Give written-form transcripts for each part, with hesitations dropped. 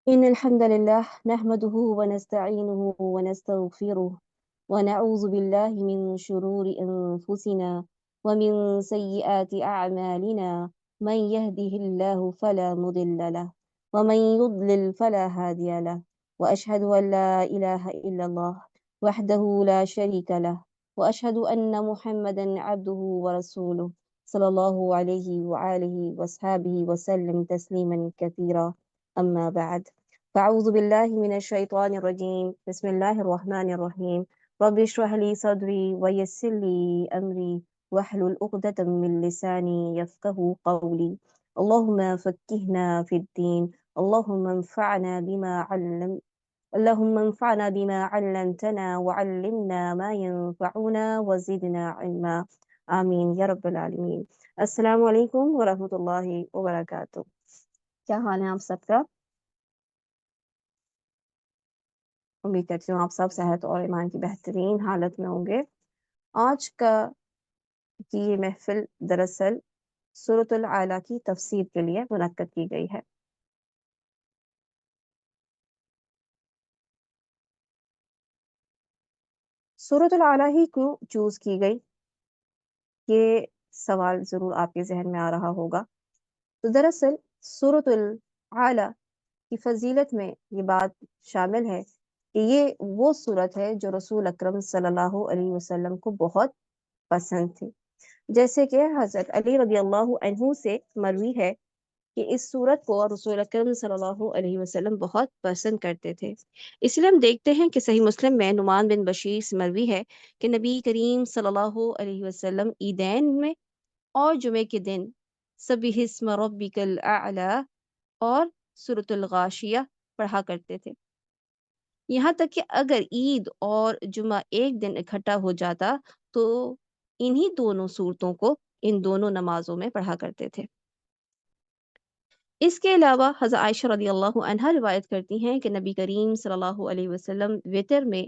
إن الحمد لله نحمده ونستعينه ونستغفره ونعوذ بالله من شرور أنفسنا ومن سيئات أعمالنا. من يهده الله فلا مضل له ومن يضلل فلا هادي له. وأشهد أن لا إله إلا الله وحده لا شريك له، وأشهد أن محمدا عبده ورسوله صلى الله عليه وآله وصحبه وسلم تسليما كثيرا. أما بعد، فأعوذ بالله من الشيطان الرجيم. بسم الله الرحمن الرحيم. رب اشرح لي صدري ويسر لي أمري واحلل عقدة من لساني يفقه قولي. اللهم فقهنا في الدين. اللهم انفعنا بما علم اللهم انفعنا بما علمتنا وعلمنا ما ينفعنا وزدنا علما. آمين يا رب العالمين. السلام علیکم ورحمۃ اللہ وبرکاتہ. کیا حال ہے آپ سب کا؟ امید کرتی ہوں آپ سب صحت اور ایمان کی بہترین حالت میں ہوں گے. آج کی یہ محفل دراصل سورۃ العلیٰ کی تفسیر کے لیے منعقد کی گئی ہے. سورۃ العلیٰ ہی کیوں چوز کی گئی، یہ سوال ضرور آپ کے ذہن میں آ رہا ہوگا. تو دراصل سورۃ العلیٰ کی فضیلت میں یہ بات شامل ہے کہ یہ وہ سورت ہے جو رسول اکرم صلی اللہ علیہ وسلم کو بہت پسند تھی. جیسے کہ حضرت علی رضی اللہ عنہ سے مروی ہے کہ اس سورت کو رسول اکرم صلی اللہ علیہ وسلم بہت پسند کرتے تھے. اس لیے ہم دیکھتے ہیں کہ صحیح مسلم میں نعمان بن بشیر سے مروی ہے کہ نبی کریم صلی اللہ علیہ وسلم عیدین میں اور جمعے کے دن سبح اسم ربک الاعلی اور سورۃ الغاشیہ پڑھا کرتے تھے. یہاں تک کہ اگر عید اور جمعہ ایک دن اکٹھا ہو جاتا تو انہی دونوں صورتوں کو ان دونوں نمازوں میں پڑھا کرتے تھے. اس کے علاوہ حضرت عائشہ رضی اللہ عنہا روایت کرتی ہیں کہ نبی کریم صلی اللہ علیہ وسلم وتر میں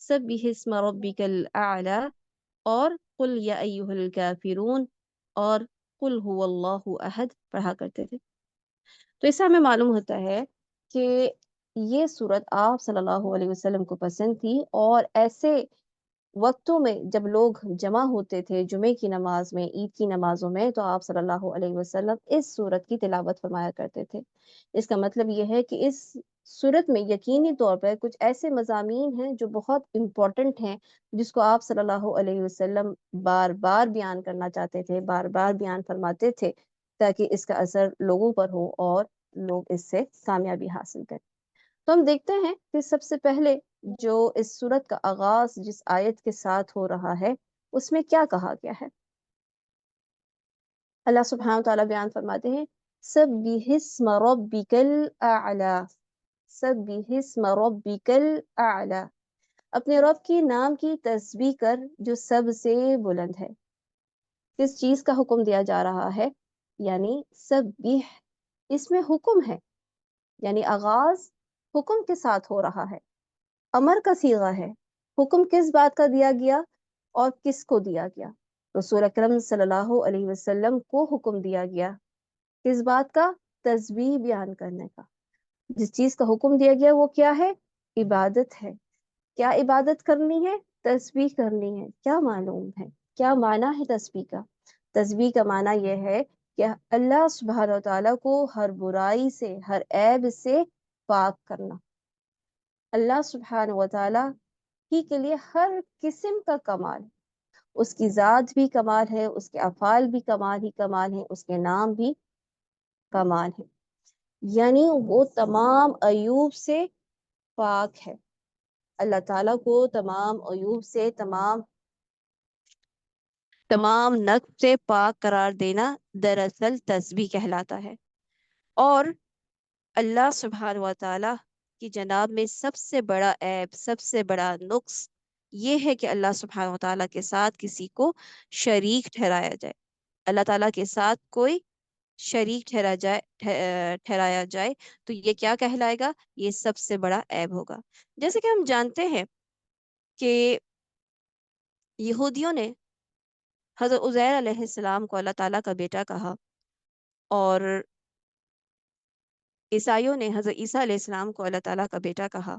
سبح اسم ربک الاعلی اور قل یا ایھا الکافرون اور قل هو اللہ احد پڑھا کرتے تھے. تو اس سے ہمیں معلوم ہوتا ہے کہ یہ صورت آپ صلی اللہ علیہ وسلم کو پسند تھی، اور ایسے وقتوں میں جب لوگ جمع ہوتے تھے جمعے کی نماز میں، عید کی نمازوں میں، تو آپ صلی اللہ علیہ وسلم اس صورت کی تلاوت فرمایا کرتے تھے. اس کا مطلب یہ ہے کہ اس صورت میں یقینی طور پر کچھ ایسے مضامین ہیں جو بہت امپورٹنٹ ہیں، جس کو آپ صلی اللہ علیہ وسلم بار بار بیان کرنا چاہتے تھے، بار بار بیان فرماتے تھے، تاکہ اس کا اثر لوگوں پر ہو اور لوگ اس سے کامیابی حاصل کریں. تو ہم دیکھتے ہیں کہ سب سے پہلے جو اس سورت کا آغاز جس آیت کے ساتھ ہو رہا ہے اس میں کیا کہا گیا ہے. اللہ سبحانہ وتعالی بیان فرماتے ہیں سبح اسم ربک الاعلی، سبح اسم ربک الاعلی، اپنے رب کی نام کی تسبیح کر جو سب سے بلند ہے. کس چیز کا حکم دیا جا رہا ہے؟ یعنی سبح، اس میں حکم ہے، یعنی آغاز حکم کے ساتھ ہو رہا ہے، امر کا صیغہ ہے. حکم کس بات کا دیا گیا اور کس کو دیا گیا؟ رسول اکرم صلی اللہ علیہ وسلم کو حکم دیا گیا. کس بات کا؟ تسبیح بیان کرنے کا. جس چیز کا حکم دیا گیا وہ کیا ہے؟ عبادت ہے. کیا عبادت کرنی ہے؟ تسبیح کرنی ہے. کیا معلوم ہے؟ کیا معنی ہے تسبیح کا؟ تسبیح کا معنی یہ ہے کہ اللہ سبحانہ و تعالیٰ کو ہر برائی سے، ہر عیب سے پاک کرنا. اللہ سبحانہ و تعالیٰ ہی کے لیے ہر قسم کا کمال، اس کی ذات بھی کمال ہے، اس کے افعال بھی کمال ہی کمال ہے، اس کے نام بھی کمال ہے. یعنی وہ تمام عیوب سے پاک ہے. اللہ تعالیٰ کو تمام عیوب سے، تمام نقص سے پاک قرار دینا دراصل تسبیح کہلاتا ہے. اور اللہ سبحانہ و تعالیٰ کی جناب میں سب سے بڑا عیب، سب سے بڑا نقص یہ ہے کہ اللہ سبحانہ و تعالیٰ کے ساتھ کسی کو شریک ٹھہرایا جائے. اللہ تعالیٰ کے ساتھ کوئی شریک ٹھہرایا جائے تو یہ کیا کہلائے گا؟ یہ سب سے بڑا عیب ہوگا. جیسے کہ ہم جانتے ہیں کہ یہودیوں نے حضرت عزیر علیہ السلام کو اللہ تعالیٰ کا بیٹا کہا، اور عیسائیوں نے حضرت عیسیٰ علیہ السلام کو اللہ تعالیٰ کا بیٹا کہا،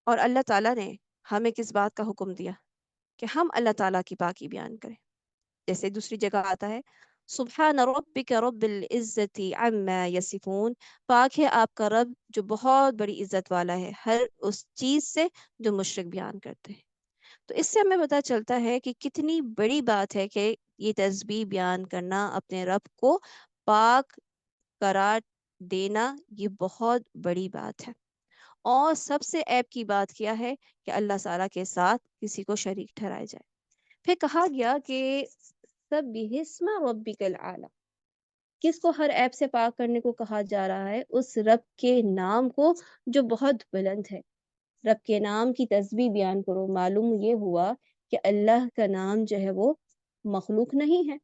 اور اللہ تعالیٰ نے ہمیں کس بات کا حکم دیا کہ ہم اللہ تعالیٰ کی پاکی بیان کریں. جیسے دوسری جگہ آتا ہے، سبحان ربک رب العزت عما یصفون، پاک ہے آپ کا رب جو بہت بڑی عزت والا ہے ہر اس چیز سے جو مشرک بیان کرتے ہیں. تو اس سے ہمیں پتہ چلتا ہے کہ کتنی بڑی بات ہے کہ یہ تسبیح بیان کرنا، اپنے رب کو پاک قرار دینا، یہ بہت بڑی بات ہے. اور سب سے عیب کی بات کیا ہے کہ اللہ تعالیٰ کے ساتھ کسی کو شریک ٹھہرایا جائے. پھر کہا گیا کہ سبح اسم ربک الاعلی، کس کو ہر عیب سے پاک کرنے کو کہا جا رہا ہے؟ اس رب کے نام کو جو بہت بلند ہے. رب کے نام کی تسبیح بیان کرو. معلوم یہ ہوا کہ اللہ کا نام جو ہے وہ مخلوق نہیں ہے.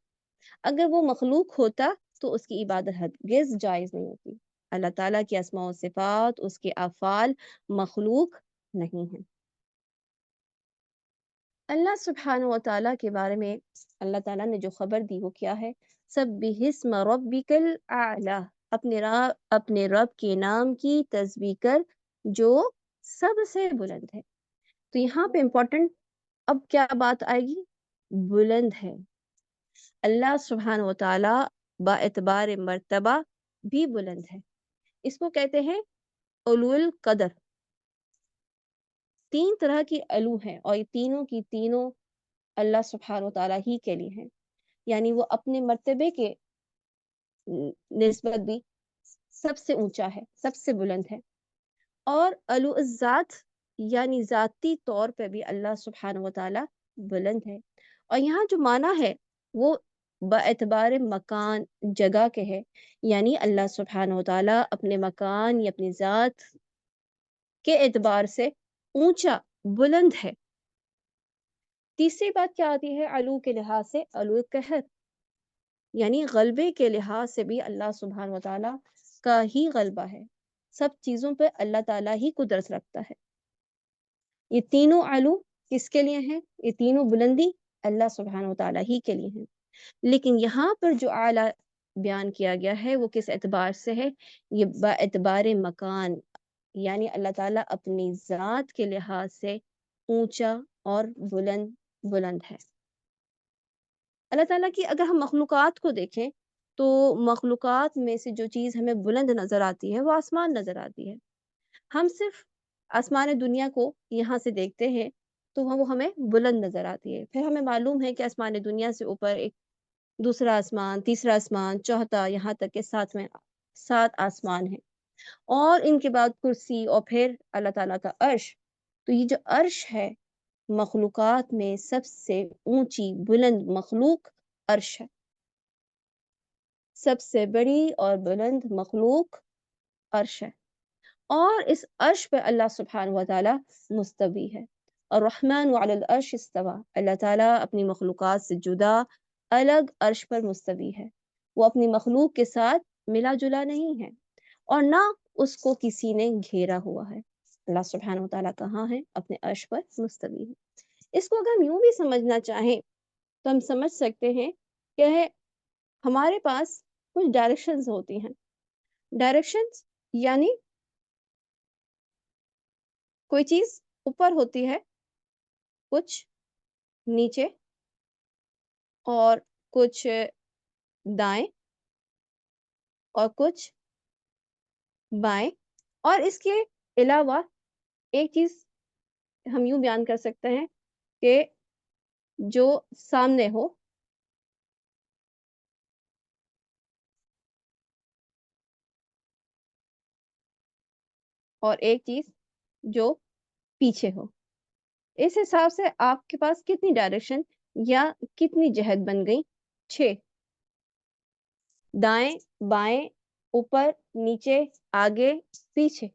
اگر وہ مخلوق ہوتا تو اس کی عبادت ہرگز جائز نہیں ہوتی. اللہ تعالیٰ کی اسماء و صفات، اس کے افعال مخلوق نہیں ہیں. اللہ سبحانہ و تعالیٰ کے بارے میں اللہ تعالیٰ نے جو خبر دی وہ کیا ہے؟ سبح اسم ربک الاعلی، اپنے رب کے نام کی تسبیح کر جو سب سے بلند ہے. تو یہاں پہ امپورٹنٹ اب کیا بات آئے گی؟ بلند ہے. اللہ سبحانہ و تعالیٰ با اعتبار مرتبہ بھی بلند ہے. اس کو کہتے ہیں علو القدر. تین طرح کی علو ہیں اور یہ تینوں کی تینوں اللہ سبحانہ و تعالیٰ ہی کے لیے ہیں. یعنی وہ اپنے مرتبے کے نسبت بھی سب سے اونچا ہے، سب سے بلند ہے. اور علو الذات یعنی ذاتی طور پہ بھی اللہ سبحانہ و تعالیٰ بلند ہے. اور یہاں جو معنی ہے وہ باعتبار مکان، جگہ کے ہے. یعنی اللہ سبحانہ و تعالیٰ اپنے مکان یا اپنی ذات کے اعتبار سے اونچا، بلند ہے. تیسری بات کیا آتی ہے علو کے لحاظ سے؟ علو قہر، یعنی غلبے کے لحاظ سے بھی اللہ سبحانہ و تعالیٰ کا ہی غلبہ ہے. سب چیزوں پہ اللہ تعالیٰ ہی قدرت رکھتا ہے. یہ تینوں علو کس کے لیے ہیں؟ یہ تینوں بلندی اللہ سبحانہ و تعالیٰ ہی کے لیے ہیں. لیکن یہاں پر جو اعلیٰ بیان کیا گیا ہے وہ کس اعتبار سے ہے؟ یہ با اعتبار مکان، یعنی اللہ تعالیٰ اپنی ذات کے لحاظ سے اونچا اور بلند ہے. اللہ تعالیٰ کی اگر ہم مخلوقات کو دیکھیں تو مخلوقات میں سے جو چیز ہمیں بلند نظر آتی ہے وہ آسمان نظر آتی ہے. ہم صرف آسمان دنیا کو یہاں سے دیکھتے ہیں تو وہ ہمیں بلند نظر آتی ہے. پھر ہمیں معلوم ہے کہ آسمان دنیا سے اوپر ایک دوسرا آسمان، تیسرا آسمان، چوتھا، یہاں تک کہ سات آسمان ہیں. اور ان کے بعد کرسی اور پھر اللہ تعالیٰ کا عرش. تو یہ جو عرش ہے مخلوقات میں سب سے اونچی بلند مخلوق عرش ہے. سب سے بڑی اور بلند مخلوق عرش ہے. اور اس عرش پہ اللہ سبحانہ و تعالیٰ مستوی ہے. الرحمن علی العرش استوى، اللہ تعالیٰ اپنی مخلوقات سے جدا الگ عرش پر مستوی ہے. وہ اپنی مخلوق کے ساتھ ملا جلا نہیں ہے اور نہ اس کو کسی نے گھیرا ہوا ہے. اللہ سبحانہ و تعالیٰ کہاں ہے؟ اپنے عرش پر مستوی ہے. اس کو اگر ہم یوں بھی سمجھنا چاہیں تو ہم سمجھ سکتے ہیں کہ ہمارے پاس کچھ ڈائریکشنز ہوتی ہیں. ڈائریکشنز یعنی کوئی چیز اوپر ہوتی ہے، کچھ نیچے، اور کچھ دائیں اور کچھ بائیں. اور اس کے علاوہ ایک چیز ہم یوں بیان کر سکتے ہیں کہ جو سامنے ہو اور ایک چیز جو پیچھے ہو. اس حساب سے آپ کے پاس کتنی ڈائریکشن یا کتنی جہت بن گئی؟ 6. دائیں، بائیں، اوپر، نیچے، آگے، پیچھے.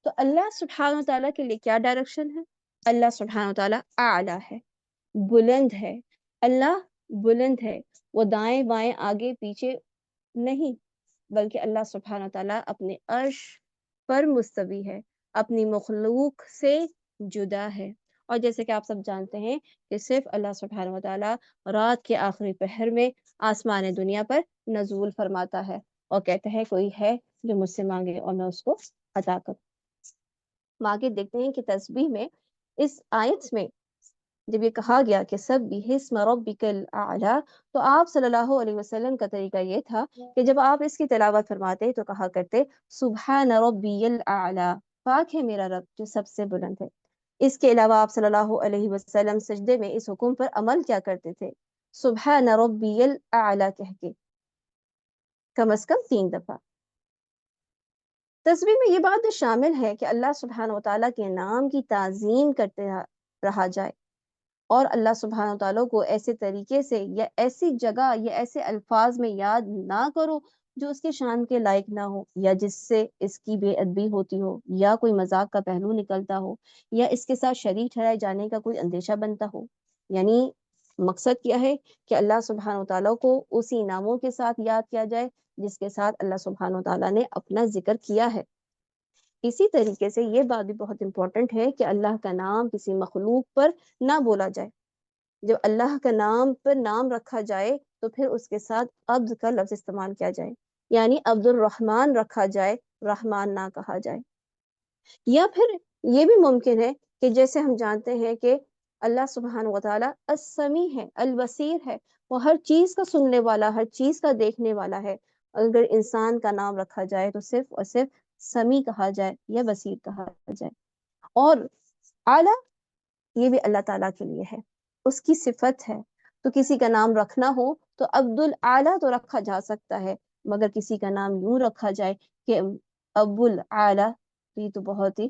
تو اللہ سبحانہ تعالیٰ کے لیے کیا ڈائریکشن ہے؟ اللہ سبحانہ تعالیٰ اعلیٰ ہے، بلند ہے. اللہ بلند ہے، وہ دائیں بائیں آگے پیچھے نہیں، بلکہ اللہ سبحانہ تعالیٰ اپنے عرش پر مستوی ہے، اپنی مخلوق سے جدا ہے. اور جیسے کہ آپ سب جانتے ہیں کہ صرف اللہ سبحانہ و تعالیٰ رات کے آخری پہر میں آسمان دنیا پر نزول فرماتا ہے اور کہتا ہے کوئی ہے جو مجھ سے مانگے اور میں اس کو عطا کروں۔ آگے دیکھتے ہیں کہ تسبیح میں اس آیت میں جب یہ کہا گیا کہ سبح اسم ربک الاعلی، تو آپ صلی اللہ علیہ وسلم کا طریقہ یہ تھا کہ جب آپ اس کی تلاوت فرماتے تو کہا کرتے سبحان ربی الاعلی، پاک ہے میرا رب جو سب سے بلند ہے۔ اس کے علاوہ آپ صلی اللہ علیہ وسلم سجدے میں اس حکم پر عمل کیا کرتے تھے، سبحان ربی الاعلی کہہ کے کم از کم 3 دفعہ۔ تسبیح میں یہ بات شامل ہے کہ اللہ سبحانہ و تعالیٰ کے نام کی تعظیم کرتے رہا جائے، اور اللہ سبحانہ و تعالیٰ کو ایسے طریقے سے یا ایسی جگہ یا ایسے الفاظ میں یاد نہ کرو جو اس کے شان کے لائق نہ ہو، یا جس سے اس کی بے ادبی ہوتی ہو، یا کوئی مذاق کا پہلو نکلتا ہو، یا اس کے ساتھ شریک ٹھہرائے جانے کا کوئی اندیشہ بنتا ہو۔ یعنی مقصد کیا ہے کہ اللہ سبحانہ و تعالیٰ کو اسی ناموں کے ساتھ یاد کیا جائے جس کے ساتھ اللہ سبحانہ و تعالیٰ نے اپنا ذکر کیا ہے۔ اسی طریقے سے یہ بات بھی بہت امپورٹنٹ ہے کہ اللہ کا نام کسی مخلوق پر نہ بولا جائے۔ جب اللہ کا نام پر نام رکھا جائے تو پھر اس کے ساتھ عبد کا لفظ استعمال کیا جائے، یعنی عبد الرحمن رکھا جائے، رحمان نہ کہا جائے۔ یا پھر یہ بھی ممکن ہے کہ جیسے ہم جانتے ہیں کہ اللہ سبحانہ و تعالیٰ السمیع ہے، البصیر ہے، وہ ہر چیز کا سننے والا، ہر چیز کا دیکھنے والا ہے۔ اگر انسان کا نام رکھا جائے تو صرف اور صرف سمیع کہا جائے یا بصیر کہا جائے۔ اور اعلیٰ یہ بھی اللہ تعالیٰ کے لیے ہے، اس کی صفت ہے، تو کسی کا نام رکھنا ہو تو عبد الاعلیٰ تو رکھا جا سکتا ہے، مگر کسی کا نام یوں رکھا جائے کہ ابو الاعلیٰ، یہ تو بہت ہی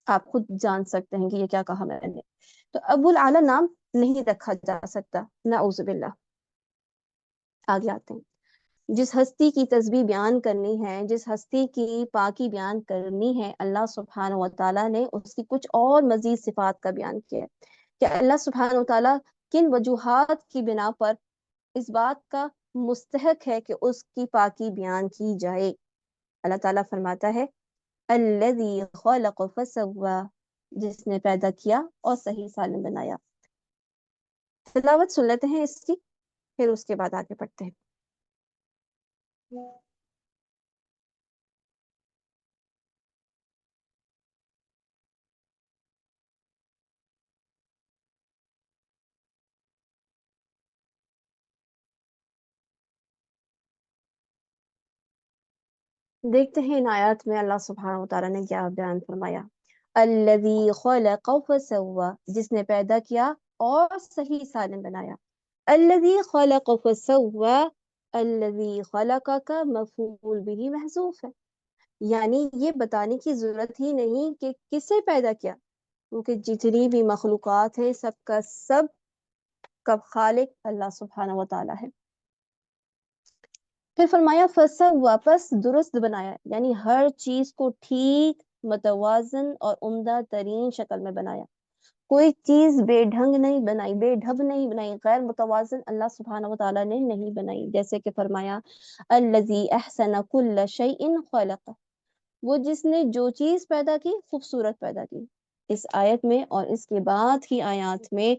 آپ خود جان سکتے ہیں کہ یہ کیا کہا میں نے۔ تو ابو الاعلیٰ نام نہیں رکھا جا سکتا، نعوذ باللہ۔ آگے آتے ہیں، جس ہستی کی تسبیح بیان کرنی ہے، جس ہستی کی پاکی بیان کرنی ہے، اللہ سبحانہ و تعالیٰ نے اس کی کچھ اور مزید صفات کا بیان کیا ہے کہ اللہ سبحانہ و تعالیٰ کن وجوہات کی بنا پر اس بات کا مستحق ہے کہ اس کی پاکی بیان کی جائے۔ اللہ تعالیٰ فرماتا ہے الذی خلق فسوی، جس نے پیدا کیا اور صحیح سالم بنایا۔ تلاوت سن لیتے ہیں اس کی، پھر اس کے بعد آگے بڑھتے ہیں۔ دیکھتے ہیں ان آیات میں اللہ سبحانہ و تعالیٰ نے کیا بیان فرمایا۔ الذی خلق فسوی، جس نے پیدا کیا اور صحیح سالم بنایا۔ الذی خلق فسوی، الذی خلق کا مفعول به محذوف ہے، یعنی یہ بتانے کی ضرورت ہی نہیں کہ کسے پیدا کیا، کیونکہ جتنی بھی مخلوقات ہیں سب کا سب کا خالق اللہ سبحانہ و تعالیٰ ہے۔ پھر فرمایا فسوی، واپس درست بنایا، یعنی ہر چیز کو ٹھیک، متوازن اور عمدہ ترین شکل میں بنایا۔ کوئی چیز بے ڈھنگ نہیں بنائی، بے ڈھب نہیں بنائی، غیر متوازن اللہ سبحانہ و تعالیٰ نے نہیں بنائی۔ جیسے کہ فرمایا الذی احسن کل شیء خلق، وہ جس نے جو چیز پیدا کی خوبصورت پیدا کی۔ اس آیت میں اور اس کے بعد کی آیات میں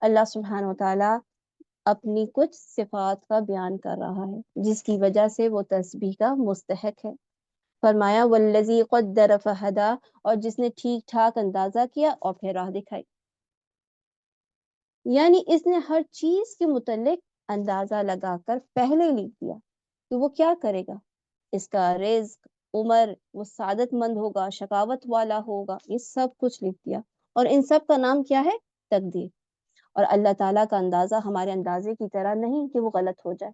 اللہ سبحانہ و تعالیٰ اپنی کچھ صفات کا بیان کر رہا ہے جس کی وجہ سے وہ تسبیح کا مستحق ہے۔ فرمایا والذی قدر فہدی، اور جس نے ٹھیک ٹھاک اندازہ کیا اور پھر راہ دکھائی، یعنی اس نے ہر چیز کے متعلق اندازہ لگا کر پہلے لکھ دیا کہ وہ کیا کرے گا، اس کا رزق، عمر، وہ سعادت مند ہوگا، شقاوت والا ہوگا، یہ سب کچھ لکھ دیا۔ اور ان سب کا نام کیا ہے؟ تقدیر۔ اور اللہ تعالیٰ کا اندازہ ہمارے اندازے کی طرح نہیں کہ وہ غلط ہو جائے۔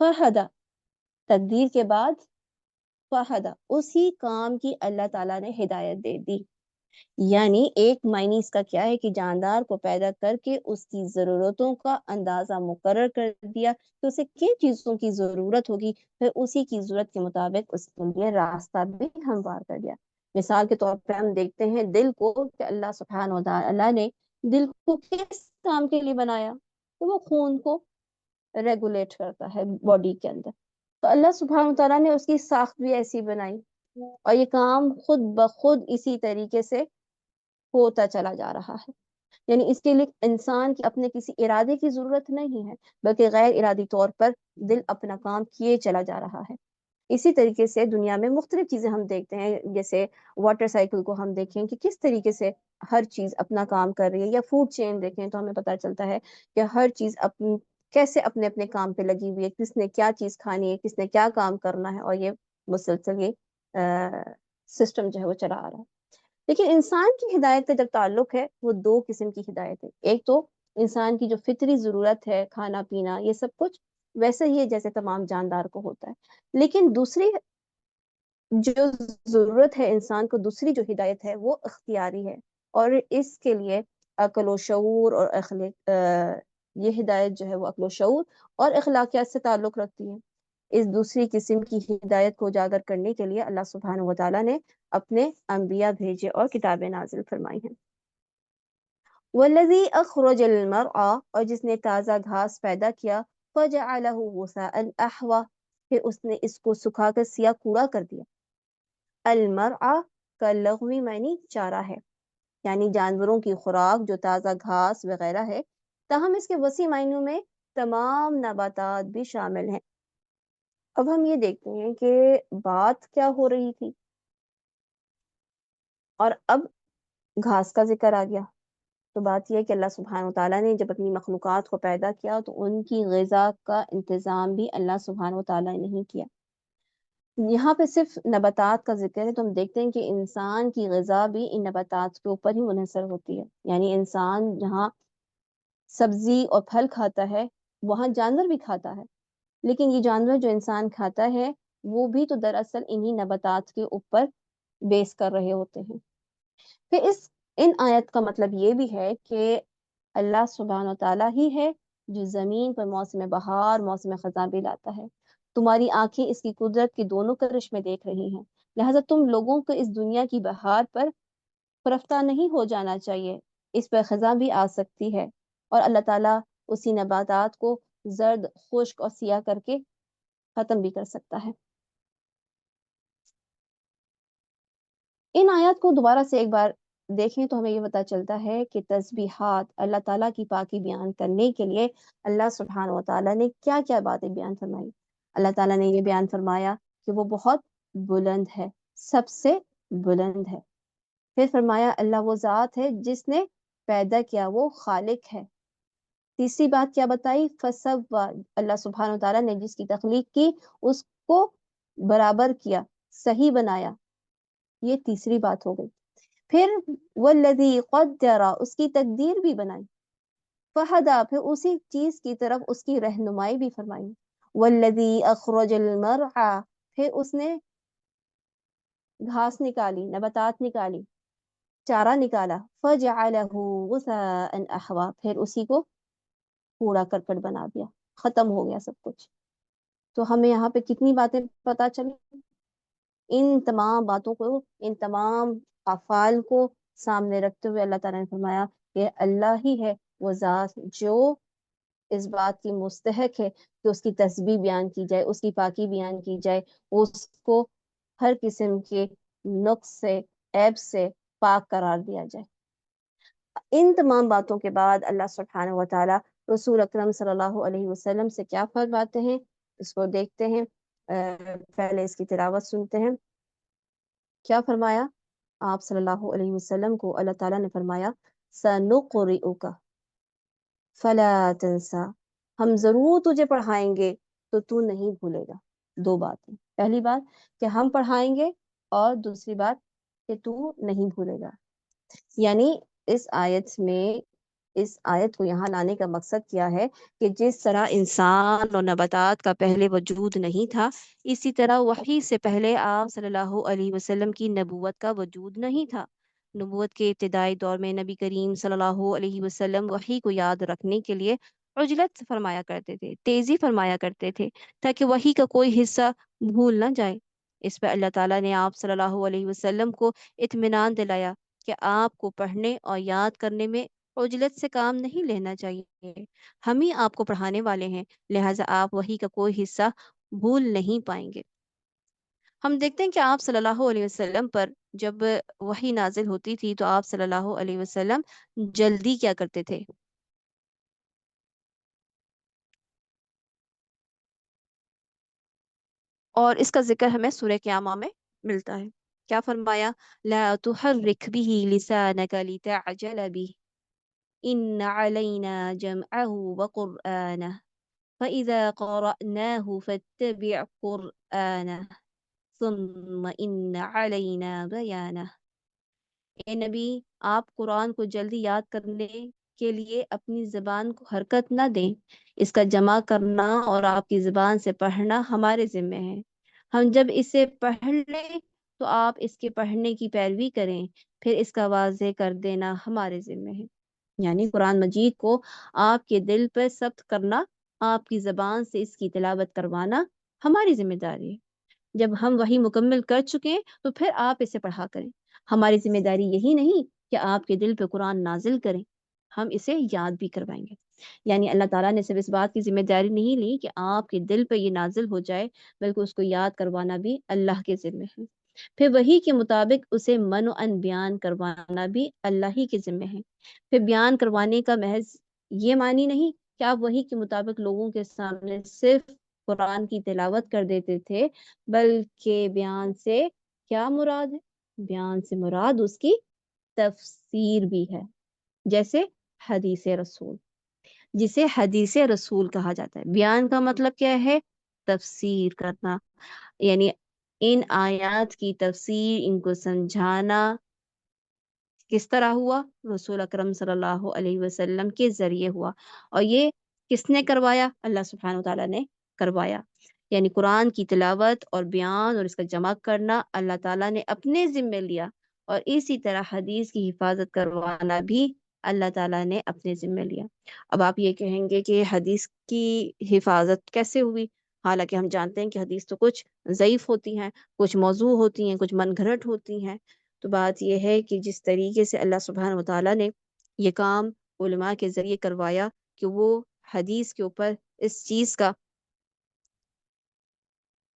فہدی، تقدیر کے بعد فہدی، اسی کام کی اللہ تعالیٰ نے ہدایت دے دی۔ یعنی ایک معنی اس کا کیا ہے کہ جاندار کو پیدا کر کے اس کی ضرورتوں کا اندازہ مقرر کر دیا کہ اسے کن چیزوں کی ضرورت ہوگی، پھر اسی کی ضرورت کے مطابق اس کے لیے راستہ بھی ہموار کر دیا۔ مثال کے طور پہ ہم دیکھتے ہیں دل کو کہ اللہ سبحانہ و تعالیٰ نے دل کو کس کام کے لیے بنایا، تو وہ خون کو ریگولیٹ کرتا ہے باڈی کے اندر، تو اللہ سبحانہ و تعالیٰ نے اس کی ساخت بھی ایسی بنائی، اور یہ کام خود بخود اسی طریقے سے ہوتا چلا جا رہا ہے۔ یعنی اس کے لیے انسان کی اپنے کسی ارادے کی ضرورت نہیں ہے، بلکہ غیر ارادی طور پر دل اپنا کام کیے چلا جا رہا ہے۔ اسی طریقے سے دنیا میں مختلف چیزیں ہم دیکھتے ہیں، جیسے واٹر سائیکل کو ہم دیکھیں کہ کس طریقے سے ہر چیز اپنا کام کر رہی ہے، یا فوڈ چین دیکھیں تو ہمیں پتہ چلتا ہے کہ ہر چیز کیسے اپنے اپنے کام پہ لگی ہوئی ہے، کس نے کیا چیز کھانی ہے، کس نے کیا کام کرنا ہے، اور یہ مسلسل یہ سسٹم جو ہے وہ چلا آ رہا ہے۔ لیکن انسان کی ہدایت کا جب تعلق ہے، وہ دو قسم کی ہدایت ہے۔ ایک تو انسان کی جو فطری ضرورت ہے، کھانا پینا یہ سب کچھ ویسے ہی ہے جیسے تمام جاندار کو ہوتا ہے، لیکن دوسری جو ضرورت ہے انسان کو، دوسری جو ہدایت ہے وہ اختیاری ہے، اور اس کے لیے عقل و شعور اور یہ ہدایت جو ہے وہ عقل و شعور اور اخلاقیات سے تعلق رکھتی ہے۔ اس دوسری قسم کی ہدایت کو اجاگر کرنے کے لیے اللہ سبحانہ و تعالیٰ نے اپنے انبیاء بھیجے اور کتابیں نازل فرمائی ہیں۔ والذی اخرج المرعى، اور جس نے تازہ گھاس پیدا کیا، فجعلہ غثاء احوا، پھر اس نے اس کو سکھا کر سیاہ کوڑا کر دیا۔ المرعى کا لغوی معنی چارہ ہے، یعنی جانوروں کی خوراک جو تازہ گھاس وغیرہ ہے، تاہم اس کے وسیع معنوں میں تمام نباتات بھی شامل ہیں۔ اب ہم یہ دیکھتے ہیں کہ بات کیا ہو رہی تھی، اور اب گھاس کا ذکر آ گیا۔ تو بات یہ ہے کہ اللہ سبحانہ وتعالیٰ نے جب اپنی مخلوقات کو پیدا کیا تو ان کی غذا کا انتظام بھی اللہ سبحانہ وتعالیٰ نے نہیں کیا۔ یہاں پہ صرف نباتات کا ذکر ہے، تو ہم دیکھتے ہیں کہ انسان کی غذا بھی ان نباتات کے اوپر ہی منحصر ہوتی ہے۔ یعنی انسان جہاں سبزی اور پھل کھاتا ہے، وہاں جانور بھی کھاتا ہے، لیکن یہ جانور جو انسان کھاتا ہے وہ بھی تو دراصل انہی نباتات کے اوپر بیس کر رہے ہوتے ہیں۔ پھر ان آیت کا مطلب یہ بھی ہے کہ اللہ سبحانہ وتعالیٰ ہی ہے جو زمین پر موسم بہار موسم خزاں بھی لاتا ہے۔ تمہاری آنکھیں اس کی قدرت کے دونوں کرشمے دیکھ رہی ہیں، لہٰذا تم لوگوں کو اس دنیا کی بہار پر رفتہ نہیں ہو جانا چاہیے، اس پر خزاں بھی آ سکتی ہے، اور اللہ تعالیٰ اسی نباتات کو زرد، خشک اور سیاہ کر کے ختم بھی کر سکتا ہے۔ ان آیات کو دوبارہ سے ایک بار دیکھیں تو ہمیں یہ پتہ چلتا ہے کہ تسبیحات، اللہ تعالیٰ کی پاکی بیان کرنے کے لیے اللہ سبحانہ وتعالیٰ نے کیا کیا باتیں بیان فرمائی۔ اللہ تعالیٰ نے یہ بیان فرمایا کہ وہ بہت بلند ہے، سب سے بلند ہے۔ پھر فرمایا اللہ وہ ذات ہے جس نے پیدا کیا، وہ خالق ہے۔ تیسری بات کیا بتائی؟ فسوا، اللہ سبحانہ وتعالیٰ نے جس کی تخلیق کی اس کو برابر کیا، صحیح بنایا، یہ تیسری بات ہو گئی۔ پھر والذی قدر، اس کی تقدیر بھی بنائی، فہدا، پھر اسی چیز کی طرف اس کی رہنمائی بھی فرمائی، والذی اخرج المرعى، پھر اس نے گھاس نکالی، نباتات نکالی، چارہ نکالا، فجعلہ غثاء احوا، پھر اسی کو کوڑا کرکٹ بنا دیا، ختم ہو گیا سب کچھ۔ تو ہمیں یہاں پہ کتنی باتیں پتہ چلی؟ ان تمام باتوں کو، ان تمام افعال کو سامنے رکھتے ہوئے اللہ تعالیٰ نے فرمایا کہ اللہ ہی ہے وہ ذات جو اس بات کی مستحق ہے کہ اس کی تسبیح بیان کی جائے، اس کی پاکی بیان کی جائے، اس کو ہر قسم کے نقص سے، عیب سے پاک قرار دیا جائے۔ ان تمام باتوں کے بعد اللہ سبحانہ وتعالیٰ رسول اکرم صلی اللہ علیہ وسلم سے کیا فرماتے ہیں، اس کو دیکھتے ہیں۔ پہلے اس کی تلاوت سنتے ہیں۔ کیا فرمایا؟ آپ صلی اللہ علیہ وسلم کو اللہ تعالیٰ نے فرمایا سَنُقْرِئُكَ فَلَا تَنْسَى، ہم ضرور تجھے پڑھائیں گے تو تو نہیں بھولے گا۔ دو باتیں، پہلی بات کہ ہم پڑھائیں گے، اور دوسری بات کہ تو نہیں بھولے گا۔ یعنی اس آیت کو یہاں لانے کا مقصد کیا ہے کہ جس طرح انسان اور نباتات کا پہلے وجود نہیں تھا، اسی طرح وحی سے پہلے آپ صلی اللہ علیہ وسلم کی نبوت کا وجود نہیں تھا۔ نبوت کے ابتدائی دور میں نبی کریم صلی اللہ علیہ وسلم وحی کو یاد رکھنے کے لیے عجلت فرمایا کرتے تھے، تیزی فرمایا کرتے تھے، تاکہ وحی کا کوئی حصہ بھول نہ جائے۔ اس پر اللہ تعالیٰ نے آپ صلی اللہ علیہ وسلم کو اطمینان دلایا کہ آپ کو پڑھنے اور یاد کرنے میں عجلت سے کام نہیں لینا چاہیے، ہم ہی آپ کو پڑھانے والے ہیں، لہٰذا آپ وحی کا کوئی حصہ بھول نہیں پائیں گے۔ ہم دیکھتے ہیں کہ آپ صلی اللہ علیہ وسلم پر جب وحی نازل ہوتی تھی تو آپ صلی اللہ علیہ وسلم جلدی کیا کرتے تھے؟ اور اس کا ذکر ہمیں سورہ قیامہ میں ملتا ہے. کیا فرمایا؟ لا تحرک به لسانك لتعجل به ان علینا جمعه وقرآنه فإذا قرأناه فاتبع قرآنه ثم ان علینا بیانه. اے نبی، آپ قرآن کو جلدی یاد کرنے کے لیے اپنی زبان کو حرکت نہ دیں. اس کا جمع کرنا اور آپ کی زبان سے پڑھنا ہمارے ذمہ ہے. ہم جب اسے پڑھ لیں تو آپ اس کے پڑھنے کی پیروی کریں، پھر اس کا واضح کر دینا ہمارے ذمہ ہے. یعنی قرآن مجید کو آپ کے دل پر ثبت کرنا، آپ کی زبان سے اس کی تلاوت کروانا ہماری ذمہ داری ہے. جب ہم وہی مکمل کر چکے تو پھر آپ اسے پڑھا کریں. ہماری ذمہ داری یہی نہیں کہ آپ کے دل پہ قرآن نازل کریں، ہم اسے یاد بھی کروائیں گے. یعنی اللہ تعالیٰ نے صرف اس بات کی ذمہ داری نہیں لی کہ آپ کے دل پہ یہ نازل ہو جائے، بلکہ اس کو یاد کروانا بھی اللہ کے ذمہ ہے. پھر وہی کے مطابق اسے من و ان بیان کروانا بھی اللہ ہی کے ذمہ ہے. پھر بیان کروانے کا محض یہ معنی نہیں کہ آپ وہی کے مطابق لوگوں کے سامنے صرف قرآن کی تلاوت کر دیتے تھے، بلکہ بیان سے کیا مراد ہے؟ بیان سے مراد اس کی تفسیر بھی ہے، جیسے حدیث رسول، جسے حدیث رسول کہا جاتا ہے. بیان کا مطلب کیا ہے؟ تفسیر کرنا، یعنی ان آیات کی تفسیر، ان کو سمجھانا کس طرح ہوا؟ رسول اکرم صلی اللہ علیہ وسلم کے ذریعے ہوا. اور یہ کس نے کروایا؟ اللہ سبحانہ وتعالیٰ نے کروایا. یعنی قرآن کی تلاوت اور بیان اور اس کا جمع کرنا اللہ تعالیٰ نے اپنے ذمے لیا، اور اسی طرح حدیث کی حفاظت کروانا بھی اللہ تعالیٰ نے اپنے ذمے لیا. اب آپ یہ کہیں گے کہ حدیث کی حفاظت کیسے ہوئی؟ حالانکہ ہم جانتے ہیں کہ حدیث تو کچھ ضعیف ہوتی ہیں، کچھ موضوع ہوتی ہیں، کچھ من گھڑت ہوتی ہیں. تو بات یہ ہے کہ جس طریقے سے اللہ سبحانہ وتعالیٰ نے یہ کام علماء کے ذریعے کروایا کہ وہ حدیث کے اوپر اس چیز کا،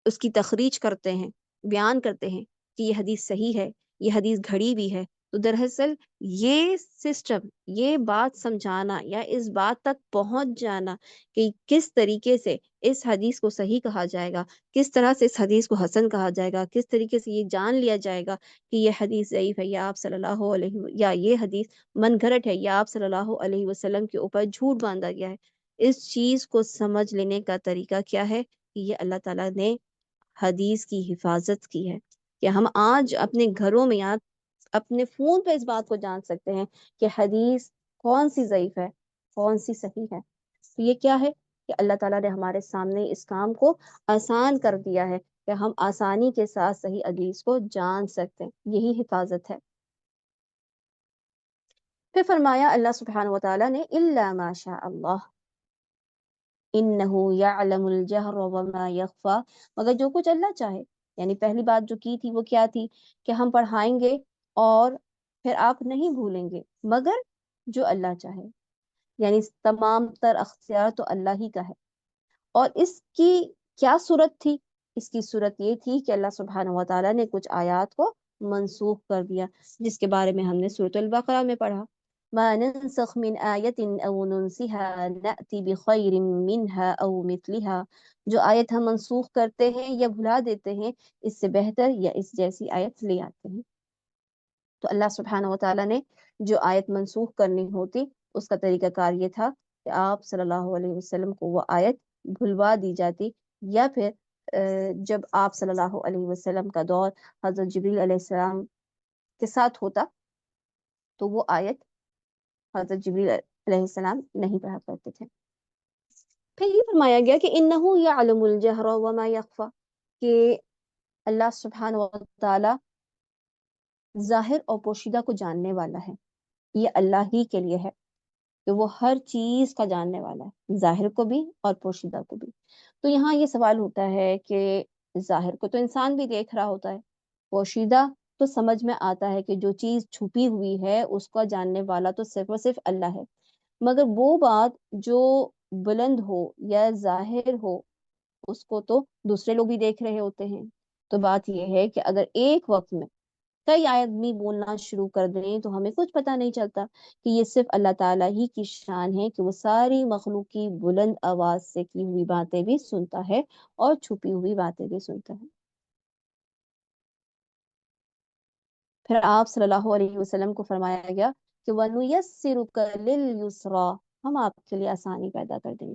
اس کی تخریج کرتے ہیں، بیان کرتے ہیں کہ یہ حدیث صحیح ہے، یہ حدیث گھڑی بھی ہے. تو دراصل یہ سسٹم، یہ بات سمجھانا یا اس بات تک پہنچ جانا کہ کس طریقے سے اس حدیث کو صحیح کہا جائے گا، کس طرح سے اس حدیث کو حسن کہا جائے گا، کس طریقے سے یہ جان لیا جائے گا کہ یہ حدیث ضعیف ہے یا آپ صلی اللہ علیہ یا یہ حدیث من گھڑت ہے یا آپ صلی اللہ علیہ وسلم کے اوپر جھوٹ باندھا گیا ہے. اس چیز کو سمجھ لینے کا طریقہ کیا ہے کہ یہ اللہ تعالیٰ نے حدیث کی حفاظت کی ہے. کہ ہم آج اپنے گھروں میں یا اپنے فون پہ اس بات کو جان سکتے ہیں کہ حدیث کون سی ضعیف ہے، کون سی صحیح ہے. تو یہ کیا ہے کہ اللہ تعالیٰ نے ہمارے سامنے اس کام کو آسان کر دیا ہے کہ ہم آسانی کے ساتھ صحیح حدیث کو جان سکتے ہیں. یہی حفاظت ہے. پھر فرمایا اللہ سبحانہ وتعالیٰ نے الا ما شاء اللہ انه يعلم الجهر وما يخفى، مگر جو کچھ اللہ چاہے. یعنی پہلی بات جو کی تھی وہ کیا تھی کہ ہم پڑھائیں گے اور پھر آپ نہیں بھولیں گے، مگر جو اللہ چاہے. یعنی تمام تر اختیار تو اللہ ہی کا ہے. اور اس کی کیا صورت تھی؟ اس کی صورت یہ تھی کہ اللہ سبحانہ وتعالیٰ نے کچھ آیات کو منسوخ کر دیا، جس کے بارے میں ہم نے سورۃ البقرہ میں پڑھا. ما ننسخ من آیت او ننسها نأتی بخیر منها او مثلها. جو آیت ہم منسوخ کرتے ہیں یا بھلا دیتے ہیں، اس سے بہتر یا اس جیسی آیت لے آتے ہیں. تو اللہ سبحانہ وتعالیٰ نے جو آیت منسوخ کرنی ہوتی، اس کا طریقہ کار یہ تھا کہ آپ صلی اللہ علیہ وسلم کو وہ آیت بھلوا دی جاتی، یا پھر جب آپ صلی اللہ علیہ وسلم کا دور حضرت جبریل علیہ السلام کے ساتھ ہوتا تو وہ آیت حضرت جبریل علیہ السلام نہیں پڑھا کرتے تھے. پھر یہ فرمایا گیا کہ انہو یعلم الجہر وما یخفا، کہ اللہ سبحانہ وتعالی ظاہر اور پوشیدہ کو جاننے والا ہے. یہ اللہ ہی کے لیے ہے کہ وہ ہر چیز کا جاننے والا ہے، ظاہر کو بھی اور پوشیدہ کو بھی. تو یہاں یہ سوال ہوتا ہے کہ ظاہر کو تو انسان بھی دیکھ رہا ہوتا ہے، پوشیدہ تو سمجھ میں آتا ہے کہ جو چیز چھپی ہوئی ہے اس کا جاننے والا تو صرف اور صرف اللہ ہے. مگر وہ بات جو بلند ہو یا ظاہر ہو، اس کو تو دوسرے لوگ بھی دیکھ رہے ہوتے ہیں. تو بات یہ ہے کہ اگر ایک وقت میں کئی آدمی بولنا شروع کر دیں تو ہمیں کچھ پتہ نہیں چلتا کہ یہ صرف اللہ تعالیٰ ہی کی شان ہے کہ وہ ساری مخلوق کی بلند آواز سے کی ہوئی باتیں بھی سنتا ہے اور چھپی ہوئی باتیں بھی سنتا ہے۔ پھر آپ صلی اللہ علیہ وسلم کو فرمایا گیا کہ وَنُيَسِّرُكَ لِلْيُسْرَى، ہم آپ کے لیے آسانی پیدا کر دیں گے۔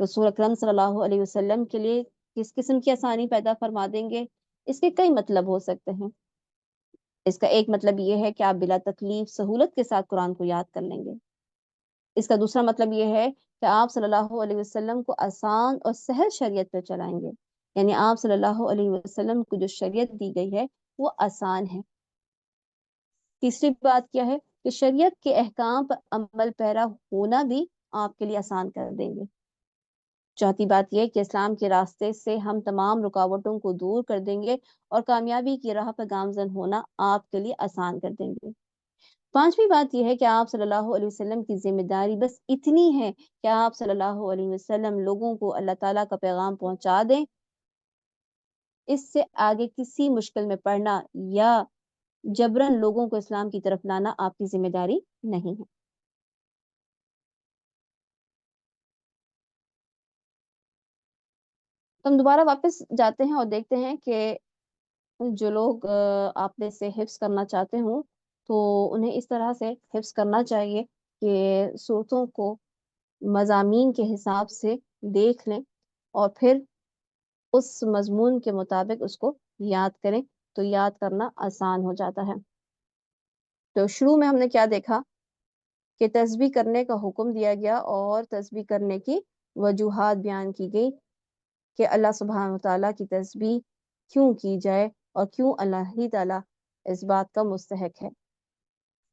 رسول اکرم صلی اللہ علیہ وسلم کے لیے کس قسم کی آسانی پیدا فرما دیں گے؟ اس کے کئی مطلب ہو سکتے ہیں۔ اس کا ایک مطلب یہ ہے کہ آپ بلا تکلیف سہولت کے ساتھ قرآن کو یاد کر لیں گے۔ اس کا دوسرا مطلب یہ ہے کہ آپ صلی اللہ علیہ وسلم کو آسان اور سہل شریعت پہ چلائیں گے، یعنی آپ صلی اللہ علیہ وسلم کو جو شریعت دی گئی ہے وہ آسان ہے۔ تیسری بات کیا ہے کہ شریعت کے احکام پر عمل پیرا ہونا بھی آپ کے لیے آسان کر دیں گے۔ چوتھی بات یہ کہ اسلام کے راستے سے ہم تمام رکاوٹوں کو دور کر دیں گے اور کامیابی کی راہ پر گامزن ہونا آپ کے لیے آسان کر دیں گے۔ پانچویں بات یہ ہے کہ آپ صلی اللہ علیہ وسلم کی ذمہ داری بس اتنی ہے کہ آپ صلی اللہ علیہ وسلم لوگوں کو اللہ تعالیٰ کا پیغام پہنچا دیں۔ اس سے آگے کسی مشکل میں پڑنا یا جبرن لوگوں کو اسلام کی طرف لانا آپ کی ذمہ داری نہیں ہے۔ تو ہم دوبارہ واپس جاتے ہیں اور دیکھتے ہیں کہ جو لوگ آپ میں سے حفظ کرنا چاہتے ہوں تو انہیں اس طرح سے حفظ کرنا چاہیے کہ صورتوں کو مضامین کے حساب سے دیکھ لیں اور پھر اس مضمون کے مطابق اس کو یاد کریں تو یاد کرنا آسان ہو جاتا ہے۔ تو شروع میں ہم نے کیا دیکھا کہ تسبیح کرنے کا حکم دیا گیا اور تسبیح کرنے کی وجوہات بیان کی گئی کہ اللہ سبحانہ وتعالیٰ کی تسبیح کیوں کی جائے اور کیوں اللہ ہی تعالیٰ اس بات کا مستحق ہے۔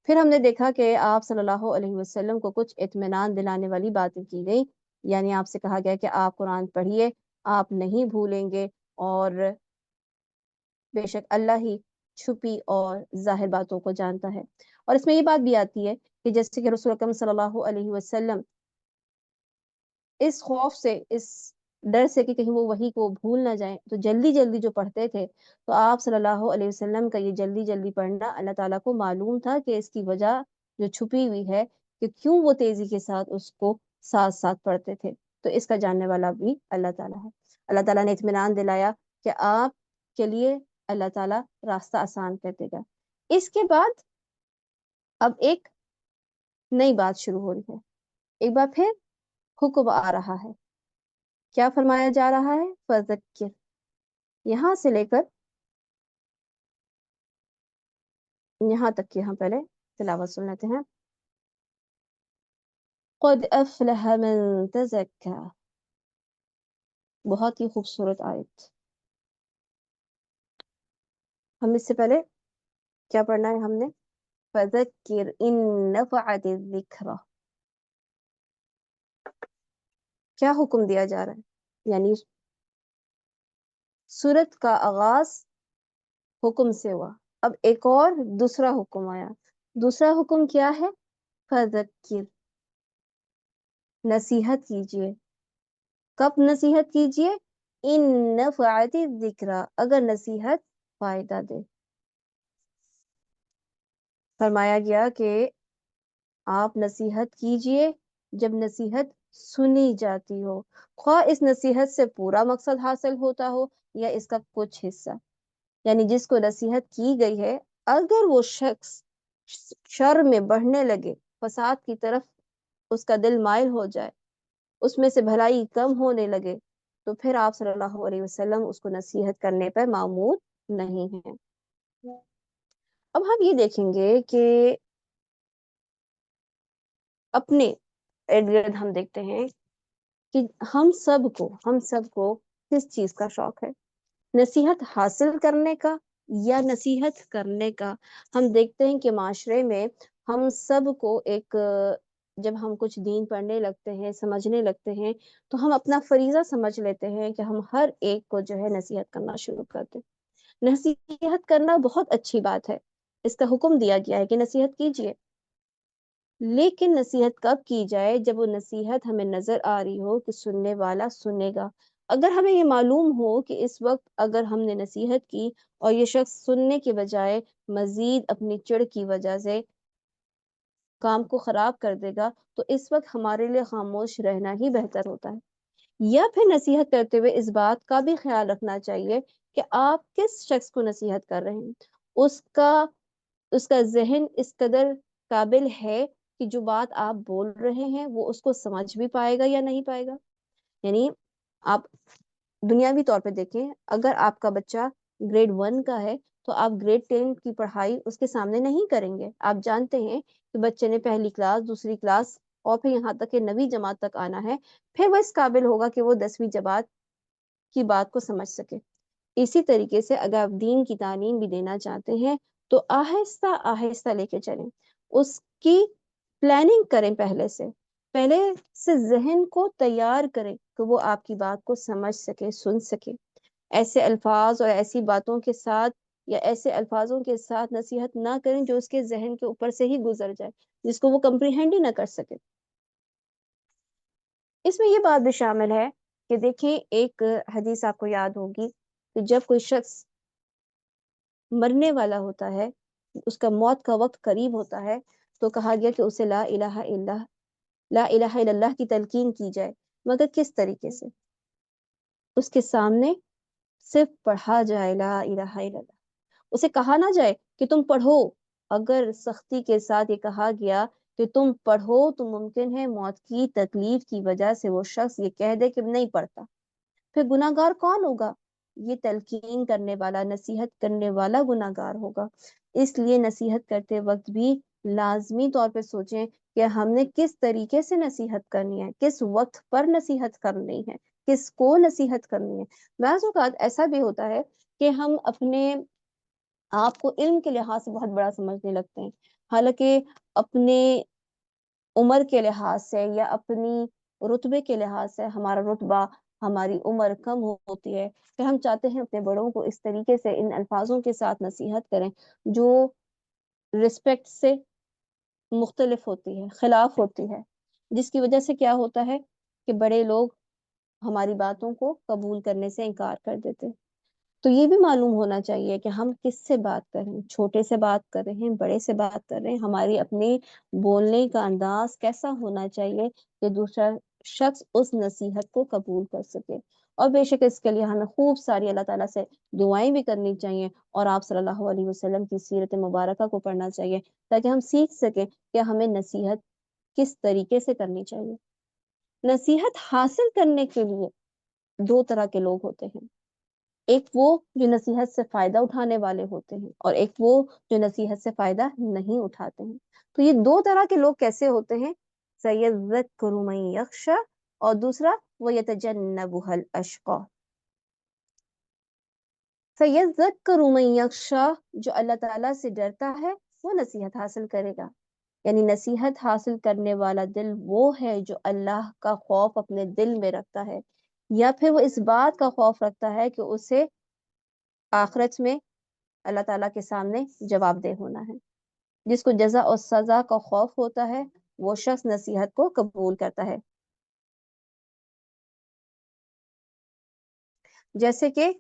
پھر ہم نے دیکھا کہ آپ صلی اللہ علیہ وسلم کو کچھ اطمینان دلانے والی باتیں کی گئی، یعنی آپ سے کہا گیا کہ آپ قرآن پڑھیے، آپ نہیں بھولیں گے اور بے شک اللہ ہی چھپی اور ظاہر باتوں کو جانتا ہے۔ اور اس میں یہ بات بھی آتی ہے کہ جیسے کہ رسول اکرم صلی اللہ علیہ وسلم اس خوف سے، اس ڈر سے کہ کہیں وہ وحی کو بھول نہ جائیں تو جلدی جلدی جو پڑھتے تھے، تو آپ صلی اللہ علیہ وسلم کا یہ جلدی جلدی پڑھنا اللہ تعالیٰ کو معلوم تھا کہ اس کی وجہ جو چھپی ہوئی ہے کہ کیوں وہ تیزی کے ساتھ اس کو ساتھ ساتھ پڑھتے تھے، تو اس کا جاننے والا بھی اللہ تعالیٰ ہے۔ اللہ تعالیٰ نے اطمینان دلایا کہ آپ کے لیے اللہ تعالیٰ راستہ آسان کر دے گا۔ اس کے بعد اب ایک نئی بات شروع ہو رہی ہے، ایک بار پھر حکم آ رہا ہے۔ کیا فرمایا جا رہا ہے؟ فذکر، یہاں سے لے کر یہاں تک کی ہم پہلے تلاوت سن لیتے ہیں۔ قد افلح من تزکا، بہت ہی خوبصورت آیت۔ ہم اس سے پہلے کیا پڑھنا ہے ہم نے؟ فذکر ان نفعت الذکر، کیا حکم دیا جا رہا ہے؟ یعنی سورت کا آغاز حکم سے ہوا، اب ایک اور دوسرا حکم آیا۔ دوسرا حکم کیا ہے؟ فذکر، نصیحت کیجئے۔ کب نصیحت کیجئے؟ ان نفعت الذکر، اگر نصیحت فائدہ دے۔ فرمایا گیا کہ آپ نصیحت کیجئے جب نصیحت سنی جاتی ہو، خواہ اس نصیحت سے پورا مقصد حاصل ہوتا ہو یا اس کا کچھ حصہ، یعنی جس کو نصیحت کی گئی ہے اگر وہ شخص شر میں بڑھنے لگے، فساد کی طرف اس کا دل مائل ہو جائے، اس میں سے بھلائی کم ہونے لگے، تو پھر آپ صلی اللہ علیہ وسلم اس کو نصیحت کرنے پر مامور نہیں ہیں۔ اب ہم یہ دیکھیں گے کہ اپنے ارد گرد ہم دیکھتے ہیں کہ ہم سب کو کس چیز کا شوق ہے؟ نصیحت حاصل کرنے کا یا نصیحت کرنے کا؟ ہم دیکھتے ہیں کہ معاشرے میں ہم سب کو ایک، جب ہم کچھ دین پڑھنے لگتے ہیں، سمجھنے لگتے ہیں، تو ہم اپنا فریضہ سمجھ لیتے ہیں کہ ہم ہر ایک کو جو ہے نصیحت کرنا شروع کر دیں۔ نصیحت کرنا بہت اچھی بات ہے، اس کا حکم دیا گیا ہے کہ نصیحت کیجیے، لیکن نصیحت کب کی جائے؟ جب وہ نصیحت ہمیں نظر آ رہی ہو کہ سننے والا سنے گا، اگر ہمیں یہ معلوم ہو کہ اس وقت اگر ہم نے نصیحت کی اور یہ شخص سننے کے بجائے مزید اپنی چڑ کی وجہ سے کام کو خراب کر دے گا، تو اس وقت ہمارے لیے خاموش رہنا ہی بہتر ہوتا ہے۔ یا پھر نصیحت کرتے ہوئے اس بات کا بھی خیال رکھنا چاہیے کہ آپ کس شخص کو نصیحت کر رہے ہیں، اس کا اس کا ذہن اس قدر قابل ہے کہ جو بات آپ بول رہے ہیں وہ اس کو سمجھ بھی پائے گا یا نہیں پائے گا۔ یعنی آپ دنیاوی طور پہ دیکھیں، اگر آپ کا بچہ گریڈ 1 کا ہے تو آپ گریڈ 10 کی پڑھائی اس کے سامنے نہیں کریں گے۔ آپ جانتے ہیں کہ بچے نے پہلی کلاس، دوسری کلاس اور پھر یہاں تک کہ 9ویں جماعت تک آنا ہے، پھر وہ اس قابل ہوگا کہ وہ 10ویں جماعت کی بات کو سمجھ سکے۔ اسی طریقے سے اگر آپ دین کی تعلیم بھی دینا چاہتے ہیں تو آہستہ آہستہ لے کے چلیں، اس کی پلاننگ کریں، پہلے سے ذہن کو تیار کریں کہ وہ آپ کی بات کو سمجھ سکے، سن سکے۔ ایسے الفاظ اور ایسی باتوں کے ساتھ یا ایسے الفاظوں کے ساتھ نصیحت نہ کریں جو اس کے ذہن کے اوپر سے ہی گزر جائے، جس کو وہ کمپریہینڈ ہی نہ کر سکے۔ اس میں یہ بات بھی شامل ہے کہ دیکھیں، ایک حدیث آپ کو یاد ہوگی کہ جب کوئی شخص مرنے والا ہوتا ہے، اس کا موت کا وقت قریب ہوتا ہے، تو کہا گیا کہ اسے لا الہ الا اللہ کی تلقین کی جائے، مگر کس طریقے سے؟ اس کے سامنے صرف پڑھا جائے لا الہ الا اللہ، اسے کہا نہ جائے کہ تم پڑھو۔ اگر سختی کے ساتھ یہ کہا گیا کہ تم پڑھو تو ممکن ہے موت کی تکلیف کی وجہ سے وہ شخص یہ کہہ دے کہ نہیں پڑھتا، پھر گناہ گار کون ہوگا؟ یہ تلقین کرنے والا، نصیحت کرنے والا گناہ گار ہوگا۔ اس لیے نصیحت کرتے وقت بھی لازمی طور پہ سوچیں کہ ہم نے کس طریقے سے نصیحت کرنی ہے، کس وقت پر نصیحت کرنی ہے، کس کو نصیحت کرنی ہے۔ بعض اوقات ایسا بھی ہوتا ہے کہ ہم اپنے آپ کو علم کے لحاظ سے بہت بڑا سمجھنے لگتے ہیں، حالانکہ اپنے عمر کے لحاظ سے یا اپنی رتبے کے لحاظ سے ہمارا رتبہ، ہماری عمر کم ہوتی ہے، پھر ہم چاہتے ہیں اپنے بڑوں کو اس طریقے سے ان الفاظوں کے ساتھ نصیحت کریں جو رسپیکٹ سے مختلف ہوتی ہے، خلاف ہوتی ہے، جس کی وجہ سے کیا ہوتا ہے کہ بڑے لوگ ہماری باتوں کو قبول کرنے سے انکار کر دیتے۔ تو یہ بھی معلوم ہونا چاہیے کہ ہم کس سے بات کر رہے ہیں، چھوٹے سے بات کر رہے ہیں، بڑے سے بات کر رہے ہیں، ہماری اپنی بولنے کا انداز کیسا ہونا چاہیے کہ دوسرا شخص اس نصیحت کو قبول کر سکے۔ اور بے شک اس کے لیے ہمیں خوب ساری اللہ تعالیٰ سے دعائیں بھی کرنی چاہیے اور آپ صلی اللہ علیہ وسلم کی سیرت مبارکہ کو پڑھنا چاہیے تاکہ ہم سیکھ سکیں کہ ہمیں نصیحت کس طریقے سے کرنی چاہیے۔ نصیحت حاصل کرنے کے لیے دو طرح کے لوگ ہوتے ہیں، ایک وہ جو نصیحت سے فائدہ اٹھانے والے ہوتے ہیں اور ایک وہ جو نصیحت سے فائدہ نہیں اٹھاتے ہیں۔ تو یہ دو طرح کے لوگ کیسے ہوتے ہیں؟ سَيَذَّكَّرُ مَن يَخْشَىٰ اور دوسرا وَيَتَجَنَّبُهَا الْأَشْقَىٰ۔ سَيَذَّكَّرُ مَن يَخْشَىٰ جو اللہ تعالیٰ سے ڈرتا ہے وہ نصیحت حاصل کرے گا، یعنی نصیحت حاصل کرنے والا دل وہ ہے جو اللہ کا خوف اپنے دل میں رکھتا ہے، یا پھر وہ اس بات کا خوف رکھتا ہے کہ اسے آخرت میں اللہ تعالیٰ کے سامنے جواب دہ ہونا ہے۔ جس کو جزا اور سزا کا خوف ہوتا ہے وہ شخص نصیحت کو قبول کرتا ہے۔ جیسے کہ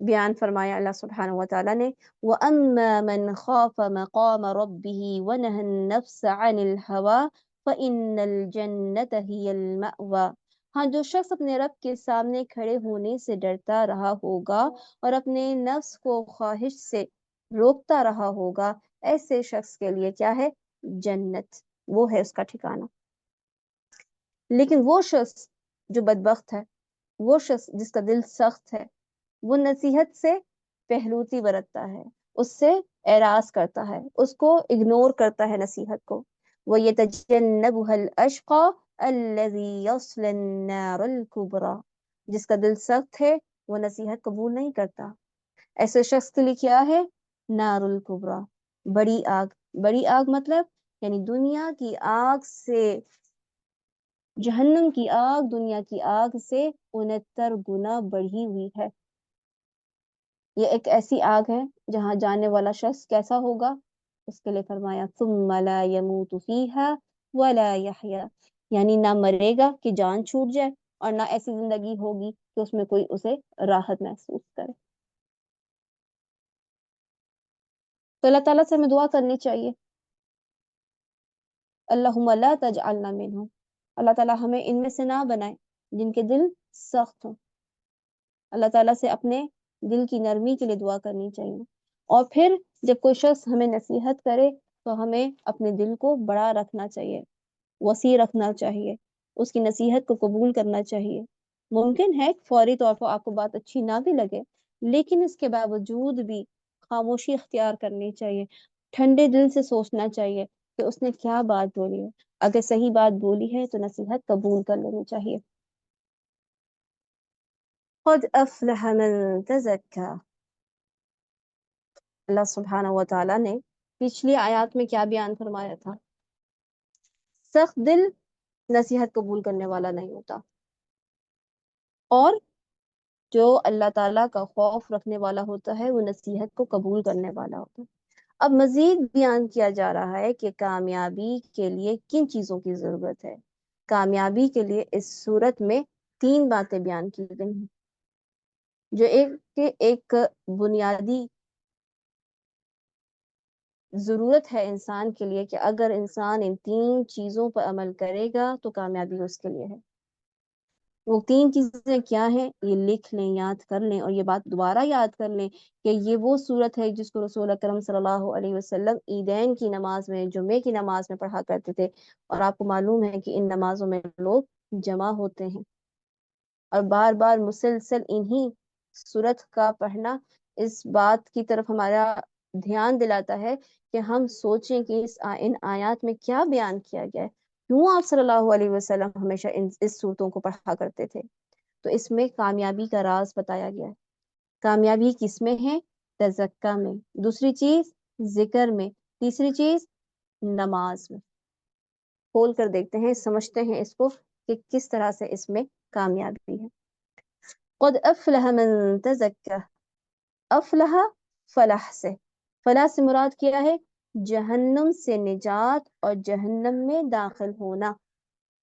بیان فرمایا اللہ سبحانہ وتعالیٰ نے وَأَمَّا مَنْ خَافَ مَقَامَ رَبِّهِ وَنَهَى النَّفْسَ عَنِ الْهَوَىٰ فَإِنَّ الْجَنَّةَ هِيَ الْمَأْوَىٰ۔ ہاں، جو شخص اپنے رب کے سامنے کھڑے ہونے سے ڈرتا رہا ہوگا اور اپنے نفس کو خواہش سے روکتا رہا ہوگا، ایسے شخص کے لیے کیا ہے؟ جنت، وہ ہے اس کا ٹھکانہ۔ لیکن وہ شخص جو بدبخت ہے، وہ شخص جس کا دل سخت ہے، وہ نصیحت سے پہلوتی برتتا ہے، اس سے اعراض کرتا ہے، اس کو اگنور کرتا ہے نصیحت کو۔ وَيَتَجَنَّبُهَا الْأَشْقَىٰ الَّذِي يَصْلَى النَّارَ الْكُبْرَىٰ جس کا دل سخت ہے وہ نصیحت قبول نہیں کرتا۔ ایسے شخص کے لیے کیا ہے؟ نار الکبریٰ، بڑی آگ۔ بڑی آگ مطلب یعنی دنیا کی آگ سے، جہنم کی آگ دنیا کی آگ سے 69 گنا بڑھی ہوئی ہے۔ یہ ایک ایسی آگ ہے جہاں جانے والا شخص کیسا ہوگا؟ اس کے لیے فرمایا ثم لا يموت فيها ولا يحيا، یعنی نہ مرے گا کہ جان چھوٹ جائے اور نہ ایسی زندگی ہوگی کہ اس میں کوئی اسے راحت محسوس کرے. تو اللہ تعالیٰ سے ہمیں دعا کرنی چاہیے، اللہم لا تجعلنا منہم، اللہ تعالیٰ ہمیں ان میں سے نہ بنائے جن کے دل سخت ہوں. اللہ تعالیٰ سے اپنے دل کی نرمی کے لیے دعا کرنی چاہیے. اور پھر جب کوئی شخص ہمیں نصیحت کرے تو ہمیں اپنے دل کو بڑا رکھنا چاہیے، وسیع رکھنا چاہیے، اس کی نصیحت کو قبول کرنا چاہیے. ممکن ہے فوری طور پر آپ کو بات اچھی نہ بھی لگے، لیکن اس کے باوجود بھی خاموشی اختیار کرنی چاہیے، ٹھنڈے دل سے سوچنا چاہیے کہ اس نے کیا بات بولی ہے. اگر صحیح بات بولی ہے تو نصیحت قبول کر لینی چاہیے. قد افلح من تزکا، اللہ سبحانہ و تعالیٰ نے پچھلی آیات میں کیا بیان فرمایا تھا؟ سخت دل نصیحت قبول کرنے والا نہیں ہوتا، اور جو اللہ تعالیٰ کا خوف رکھنے والا ہوتا ہے وہ نصیحت کو قبول کرنے والا ہوتا ہے. اب مزید بیان کیا جا رہا ہے کہ کامیابی کے لیے کن چیزوں کی ضرورت ہے. کامیابی کے لیے اس صورت میں 3 باتیں بیان کی گئی ہیں جو ایک بنیادی ضرورت ہے انسان کے لیے کہ اگر انسان ان 3 چیزوں پر عمل کرے گا تو کامیابی اس کے لیے ہے. وہ 3 چیزیں کیا ہیں یہ لکھ لیں، یاد کر لیں، اور یہ بات دوبارہ یاد کر لیں کہ یہ وہ صورت ہے جس کو رسول اکرم صلی اللہ علیہ وسلم عیدین کی نماز میں، جمعے کی نماز میں پڑھا کرتے تھے. اور آپ کو معلوم ہے کہ ان نمازوں میں لوگ جمع ہوتے ہیں، اور بار بار مسلسل انہی صورت کا پڑھنا اس بات کی طرف ہمارا دھیان دلاتا ہے کہ ہم سوچیں کہ ان آیات میں کیا بیان کیا گیا ہے، کیوں آپ صلی اللہ علیہ وسلم ہمیشہ اس صورتوں کو پڑھا کرتے تھے. تو اس میں کامیابی کا راز بتایا گیا ہے. کامیابی کس میں ہے؟ تزکا میں. دوسری چیز ذکر میں. تیسری چیز نماز میں. کھول کر دیکھتے ہیں، سمجھتے ہیں اس کو کہ کس طرح سے اس میں کامیابی ہے. قد افلح من تزکا، افلح فلاح سے، فلاح سے مراد کیا ہے؟ جہنم سے نجات اور جہنم میں داخل ہونا.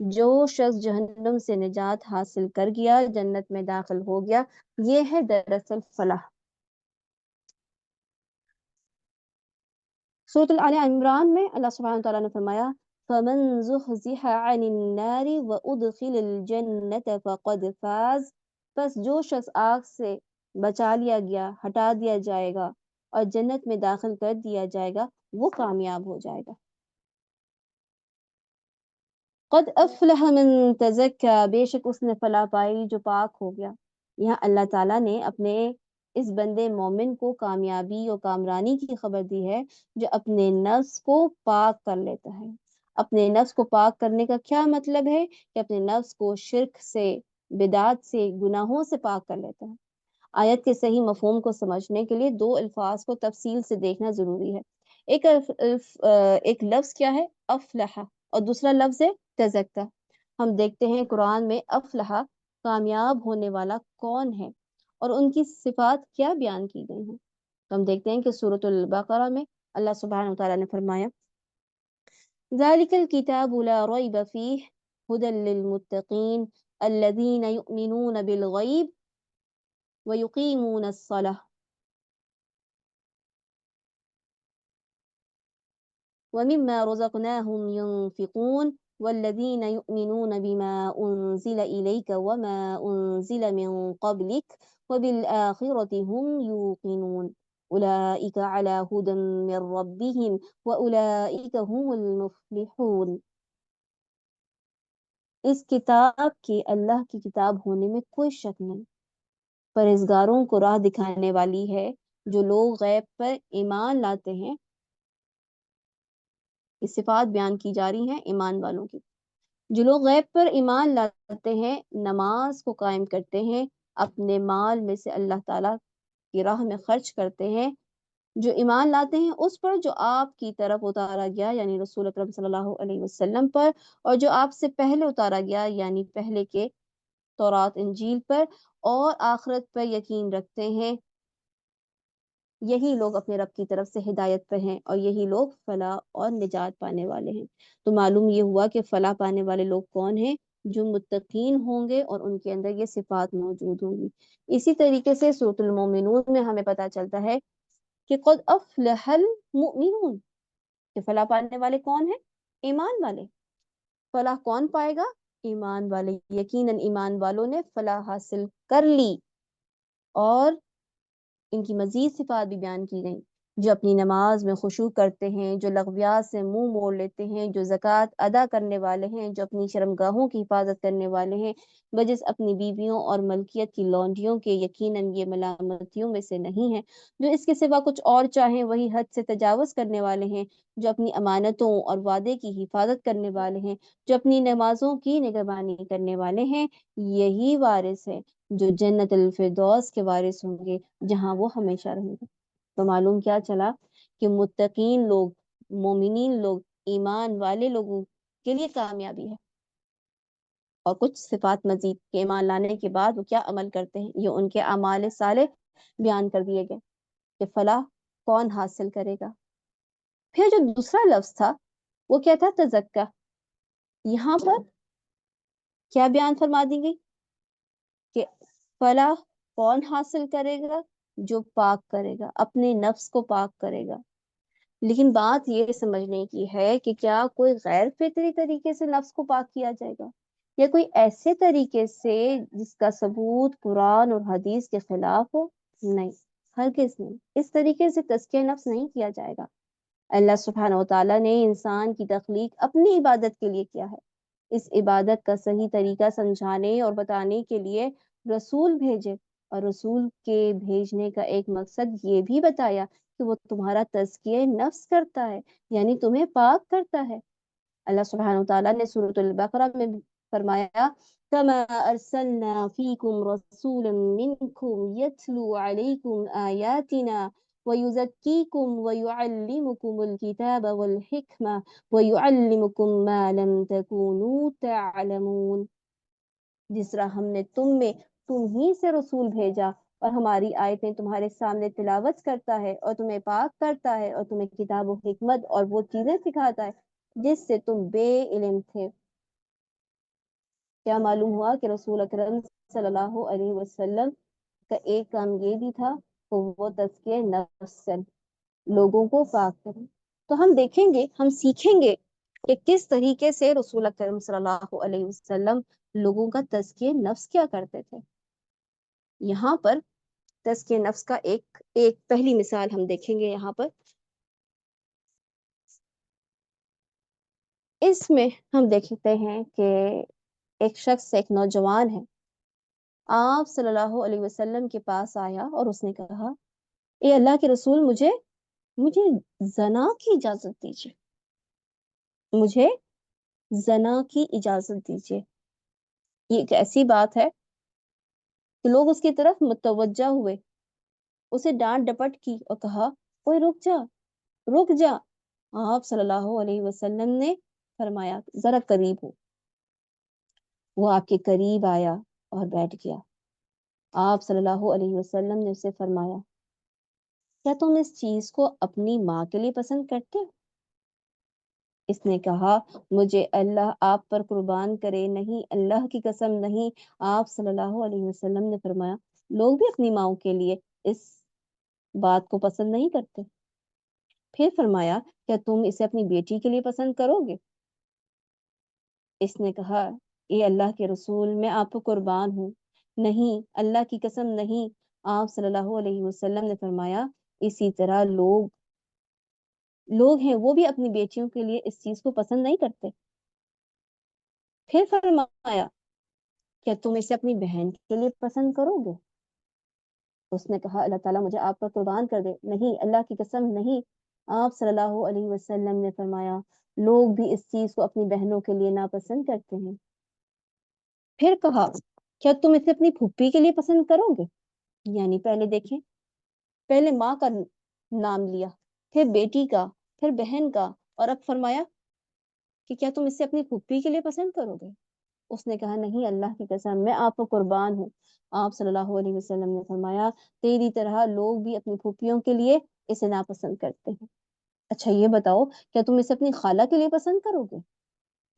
جو شخص جہنم سے نجات حاصل کر گیا، جنت میں داخل ہو گیا، یہ ہے دراصل فلاح. سورۃ آل عمران میں اللہ سبحانہ وتعالیٰ نے فرمایا فَمَن زُحْزِحَ عَنِ النَّارِ وَأُدْخِلَ الْجَنَّةَ فَقَدْ فَازَ، بس جو شخص آگ سے بچا لیا گیا، ہٹا دیا جائے گا اور جنت میں داخل کر دیا جائے گا، وہ کامیاب ہو جائے گا. قد افلح من تزکا، بے شک اس نے فلاح پائی جو پاک ہو گیا. یہاں اللہ تعالیٰ نے اپنے اس بندے مومن کو کامیابی اور کامرانی کی خبر دی ہے جو اپنے نفس کو پاک کر لیتا ہے. اپنے نفس کو پاک کرنے کا کیا مطلب ہے؟ کہ اپنے نفس کو شرک سے، بدعات سے، گناہوں سے پاک کر لیتا ہے. آیت کے صحیح مفہوم کو سمجھنے کے لیے 2 الفاظ کو تفصیل سے دیکھنا ضروری ہے. ایک لفظ کیا ہے؟ افلح، اور دوسرا لفظ ہے تزکا. ہم دیکھتے ہیں قرآن میں افلح، کامیاب ہونے والا کون ہے، اور ان کی صفات کیا بیان کی گئی ہیں. تو ہم دیکھتے ہیں کہ سورۃ البقرہ میں اللہ سبحانہ وتعالیٰ نے فرمایا ذَلِكَ الْكِتَابُ لَا رَيْبَ فِيهِ هُدًى لِّلْمُتَّقِينَ الَّذِينَ يُؤْمِنُونَ بِالْغَيْبِ وَيُقِيمُونَ الصَّلَاةَ وَمِمَّا رَزَقْنَاهُمْ يُنْفِقُونَ وَالَّذِينَ يُؤْمِنُونَ بِمَا أُنْزِلَ إِلَيْكَ وَمَا أُنْزِلَ مِنْ قَبْلِكَ وَبِالْآخِرَةِ هُمْ يُوقِنُونَ أُولَئِكَ عَلَى هُدًى مِّن رَّبِّهِمْ وَأُولَئِكَ هُمُ الْمُفْلِحُونَ. اس کتاب کے اللہ کی کتاب ہونے میں کوئی شک نہیں، پرہیزگاروں کو راہ دکھانے والی ہے. جو لوگ غیب پر ایمان لاتے ہیں، یہ صفات بیان کی جا رہی ہیں ایمان والوں کی. جو لوگ غیب پر ایمان لاتے ہیں، نماز کو قائم کرتے ہیں، اپنے مال میں سے اللہ تعالیٰ کی راہ میں خرچ کرتے ہیں، جو ایمان لاتے ہیں اس پر جو آپ کی طرف اتارا گیا یعنی رسول اکرم صلی اللہ علیہ وسلم پر، اور جو آپ سے پہلے اتارا گیا یعنی پہلے کے تورات انجیل پر، اور آخرت پر یقین رکھتے ہیں، یہی لوگ اپنے رب کی طرف سے ہدایت پہ ہیں، اور یہی لوگ فلاح اور نجات پانے والے ہیں. تو معلوم یہ ہوا کہ فلاح پانے والے لوگ کون ہیں؟ جو متقین ہوں گے اور ان کے اندر یہ صفات موجود ہوں گی۔ اسی طریقے سے سورۃ المومنون میں ہمیں پتہ چلتا ہے کہ قد افلح المؤمنون، کہ فلاح پانے والے کون ہیں؟ ایمان والے۔ فلاح کون پائے گا؟ ایمان والے۔ یقیناً ایمان والوں نے فلاح حاصل کر لی۔ اور ان کی مزید صفات بھی بیان کی گئیں، جو اپنی نماز میں خشوع کرتے ہیں، جو لغویات سے منہ موڑ لیتے ہیں، جو زکوٰۃ ادا کرنے والے ہیں، جو اپنی شرمگاہوں کی حفاظت کرنے والے ہیں، بجز اپنی بیویوں اور ملکیت کی لونڈیوں کے، یقیناً یہ ملامتیوں میں سے نہیں ہیں، جو اس کے سوا کچھ اور چاہیں وہی حد سے تجاوز کرنے والے ہیں، جو اپنی امانتوں اور وعدے کی حفاظت کرنے والے ہیں، جو اپنی نمازوں کی نگہبانی کرنے والے ہیں، یہی وارث ہے جو جنت الفردوس کے وارث ہوں گے، جہاں وہ ہمیشہ رہیں گے۔ تو معلوم کیا چلا کہ متقین لوگ، مومنین لوگ، ایمان والے لوگوں کے لیے کامیابی ہے۔ اور کچھ صفات مزید کہ ایمان لانے کے بعد وہ کیا عمل کرتے ہیں، یہ ان کے اعمال صالح بیان کر دیے گئے کہ فلاح کون حاصل کرے گا۔ پھر جو دوسرا لفظ تھا وہ کیا تھا؟ تزکیٰ۔ یہاں پر کیا بیان فرما دی گئی کہ فلاح کون حاصل کرے گا؟ جو پاک کرے گا، اپنے نفس کو پاک کرے گا۔ لیکن بات یہ سمجھنے کی ہے کہ کیا کوئی غیر فطری طریقے سے نفس کو پاک کیا جائے گا، یا کوئی ایسے طریقے سے جس کا ثبوت قرآن اور حدیث کے خلاف ہو؟ نہیں، ہرگز نہیں۔ اس طریقے سے تزکیہ نفس نہیں کیا جائے گا۔ اللہ سبحانہ وتعالیٰ نے انسان کی تخلیق اپنی عبادت کے لیے کیا ہے۔ اس عبادت کا صحیح طریقہ سمجھانے اور بتانے کے لیے رسول بھیجے، اور رسول کے بھیجنے کا ایک مقصد یہ بھی بتایا کہ وہ تمہارا تزکیہ نفس کرتا ہے، یعنی تمہیں پاک کرتا ہے۔ اللہ سبحانہ وتعالیٰ نے سورۃ البقرہ میں فرمایا كما ارسلنا فيكم رسولا منكم يتلو عليكم آياتنا ويزكيكم ويعلمكم الكتاب والحكمة ويعلمكم ما لم تكونوا تعلمون۔ جس طرح ہم نے تم ہی سے رسول بھیجا، اور ہماری آیتیں تمہارے سامنے تلاوت کرتا ہے، اور تمہیں پاک کرتا ہے، اور تمہیں کتاب و حکمت اور وہ چیزیں سکھاتا ہے جس سے تم بے علم تھے۔ کیا معلوم ہوا کہ رسول اکرم صلی اللہ علیہ وسلم کا ایک کام یہ بھی تھا کہ وہ تزکیہ نفس سے لوگوں کو پاک کریں۔ تو ہم دیکھیں گے، ہم سیکھیں گے کہ کس طریقے سے رسول اکرم صلی اللہ علیہ وسلم لوگوں کا تزکیہ نفس کیا کرتے تھے۔ یہاں پر تزکیہ نفس کا ایک پہلی مثال ہم دیکھیں گے۔ یہاں پر اس میں ہم دیکھتے ہیں کہ ایک شخص، ایک نوجوان ہے، آپ صلی اللہ علیہ وسلم کے پاس آیا اور اس نے کہا، اے اللہ کے رسول، مجھے زنا کی اجازت دیجیے، مجھے زنا کی اجازت دیجیے۔ یہ ایک ایسی بات ہے کہ لوگ اس کی طرف متوجہ ہوئے، اسے ڈانٹ ڈپٹ کی اور کہا، اوے رک جا، رک جا۔ آپ صلی اللہ علیہ وسلم نے فرمایا، ذرا قریب ہو۔ وہ آپ کے قریب آیا اور بیٹھ گیا۔ آپ صلی اللہ علیہ وسلم نے اسے فرمایا، کیا تم اس چیز کو اپنی ماں کے لیے پسند کرتے ہو؟ اس نے کہا، مجھے اللہ آپ پر قربان کرے، نہیں، اللہ کی قسم نہیں۔ آپ صلی اللہ علیہ وسلم نے فرمایا، لوگ بھی اپنی ماں کے لیے اس بات کو پسند نہیں کرتے۔ پھر فرمایا، کیا تم اسے اپنی بیٹی کے لیے پسند کرو گے؟ اس نے کہا، اے اللہ کے رسول، میں آپ کو قربان ہوں، نہیں، اللہ کی قسم نہیں۔ آپ صلی اللہ علیہ وسلم نے فرمایا، اسی طرح لوگ ہیں، وہ بھی اپنی بیٹیوں کے لیے اس چیز کو پسند نہیں کرتے۔ پھر فرمایا، کیا تم اسے اپنی بہن کے لیے پسند کرو گے؟ اس نے کہا، اللہ تعالیٰ مجھے آپ پر قربان کر دے، نہیں، اللہ کی قسم نہیں۔ آپ صلی اللہ علیہ وسلم نے فرمایا، لوگ بھی اس چیز کو اپنی بہنوں کے لیے ناپسند کرتے ہیں۔ پھر کہا، کیا تم اسے اپنی پھوپھی کے لیے پسند کرو گے؟ یعنی پہلے دیکھیں، پہلے ماں کا نام لیا، پھر بیٹی کا، پھر بہن کا، اور اب فرمایا کہ کیا تم اسے اپنی پھوپھی کے لیے پسند کرو گے؟ اس نے کہا، نہیں، اللہ کی قسم، میں آپ کو قربان ہوں۔ آپ صلی اللہ علیہ وسلم نے فرمایا، تیری طرح لوگ بھی اپنی پھوپھیوں کے لیے اسے ناپسند کرتے ہیں۔ اچھا یہ بتاؤ، کیا تم اسے اپنی خالہ کے لیے پسند کرو گے؟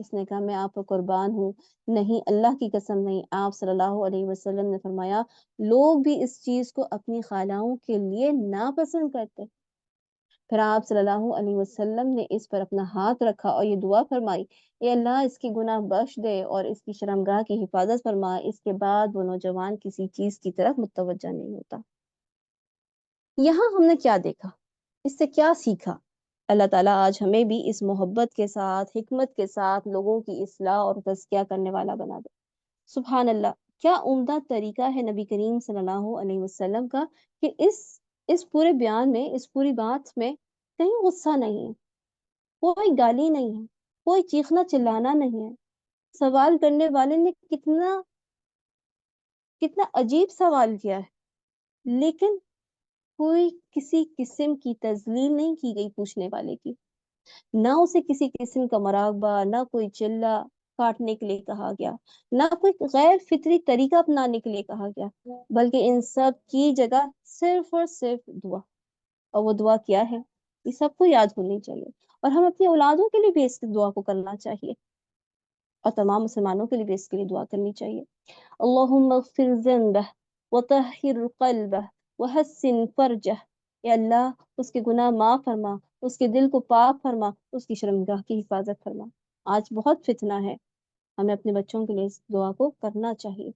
اس نے کہا میں آپ پر قربان ہوں، نہیں اللہ کی قسم نہیں۔ آپ صلی اللہ علیہ وسلم نے فرمایا لوگ بھی اس چیز کو اپنی خالاؤں کے لیے ناپسند کرتے۔ پھر آپ صلی اللہ علیہ وسلم نے اس پر اپنا ہاتھ رکھا اور یہ دعا فرمائی، اے اللہ اس کی گناہ بخش دے اور اس کی شرمگاہ کی حفاظت فرما۔ اس کے بعد وہ نوجوان کسی چیز کی طرف متوجہ نہیں ہوتا۔ یہاں ہم نے کیا دیکھا؟ اس سے کیا سیکھا؟ اللہ تعالیٰ آج ہمیں بھی اس محبت کے ساتھ، حکمت کے ساتھ لوگوں کی اصلاح اور تزکیہ کرنے والا بنا دے۔ سبحان اللہ، کیا عمدہ طریقہ ہے نبی کریم صلی اللہ علیہ وسلم کا کہ اس پورے بیان میں، اس پوری بات میں کہیں غصہ نہیں ہے، کوئی گالی نہیں ہے، کوئی چیخنا چلانا نہیں ہے۔ سوال کرنے والے نے کتنا کتنا عجیب سوال کیا ہے، لیکن کوئی کسی قسم کی تذلیل نہیں کی گئی پوچھنے والے کی، نہ اسے کسی قسم کا مراقبہ، نہ کوئی چلہ کاٹنے کے لیے کہا گیا، نہ کوئی غیر فطری طریقہ اپنانے کے لیے کہا گیا، بلکہ ان سب کی جگہ صرف اور صرف دعا۔ اور وہ دعا کیا ہے یہ سب کو یاد ہونی چاہیے، اور ہم اپنی اولادوں کے لیے بھی اس دعا کو کرنا چاہیے، اور تمام مسلمانوں کے لیے بھی اس کے لیے دعا کرنی چاہیے۔ اللہم اغفر ذنبہ وطہر قلبہ وحسن فرجہ، اے اللہ اس کے گناہ معاف فرما، اس کے دل کو پاک فرما، اس کی شرمگاہ کی حفاظت فرما۔ آج بہت فتنہ ہے، ہمیں اپنے بچوں کے لیے اس دعا کو کرنا چاہیے۔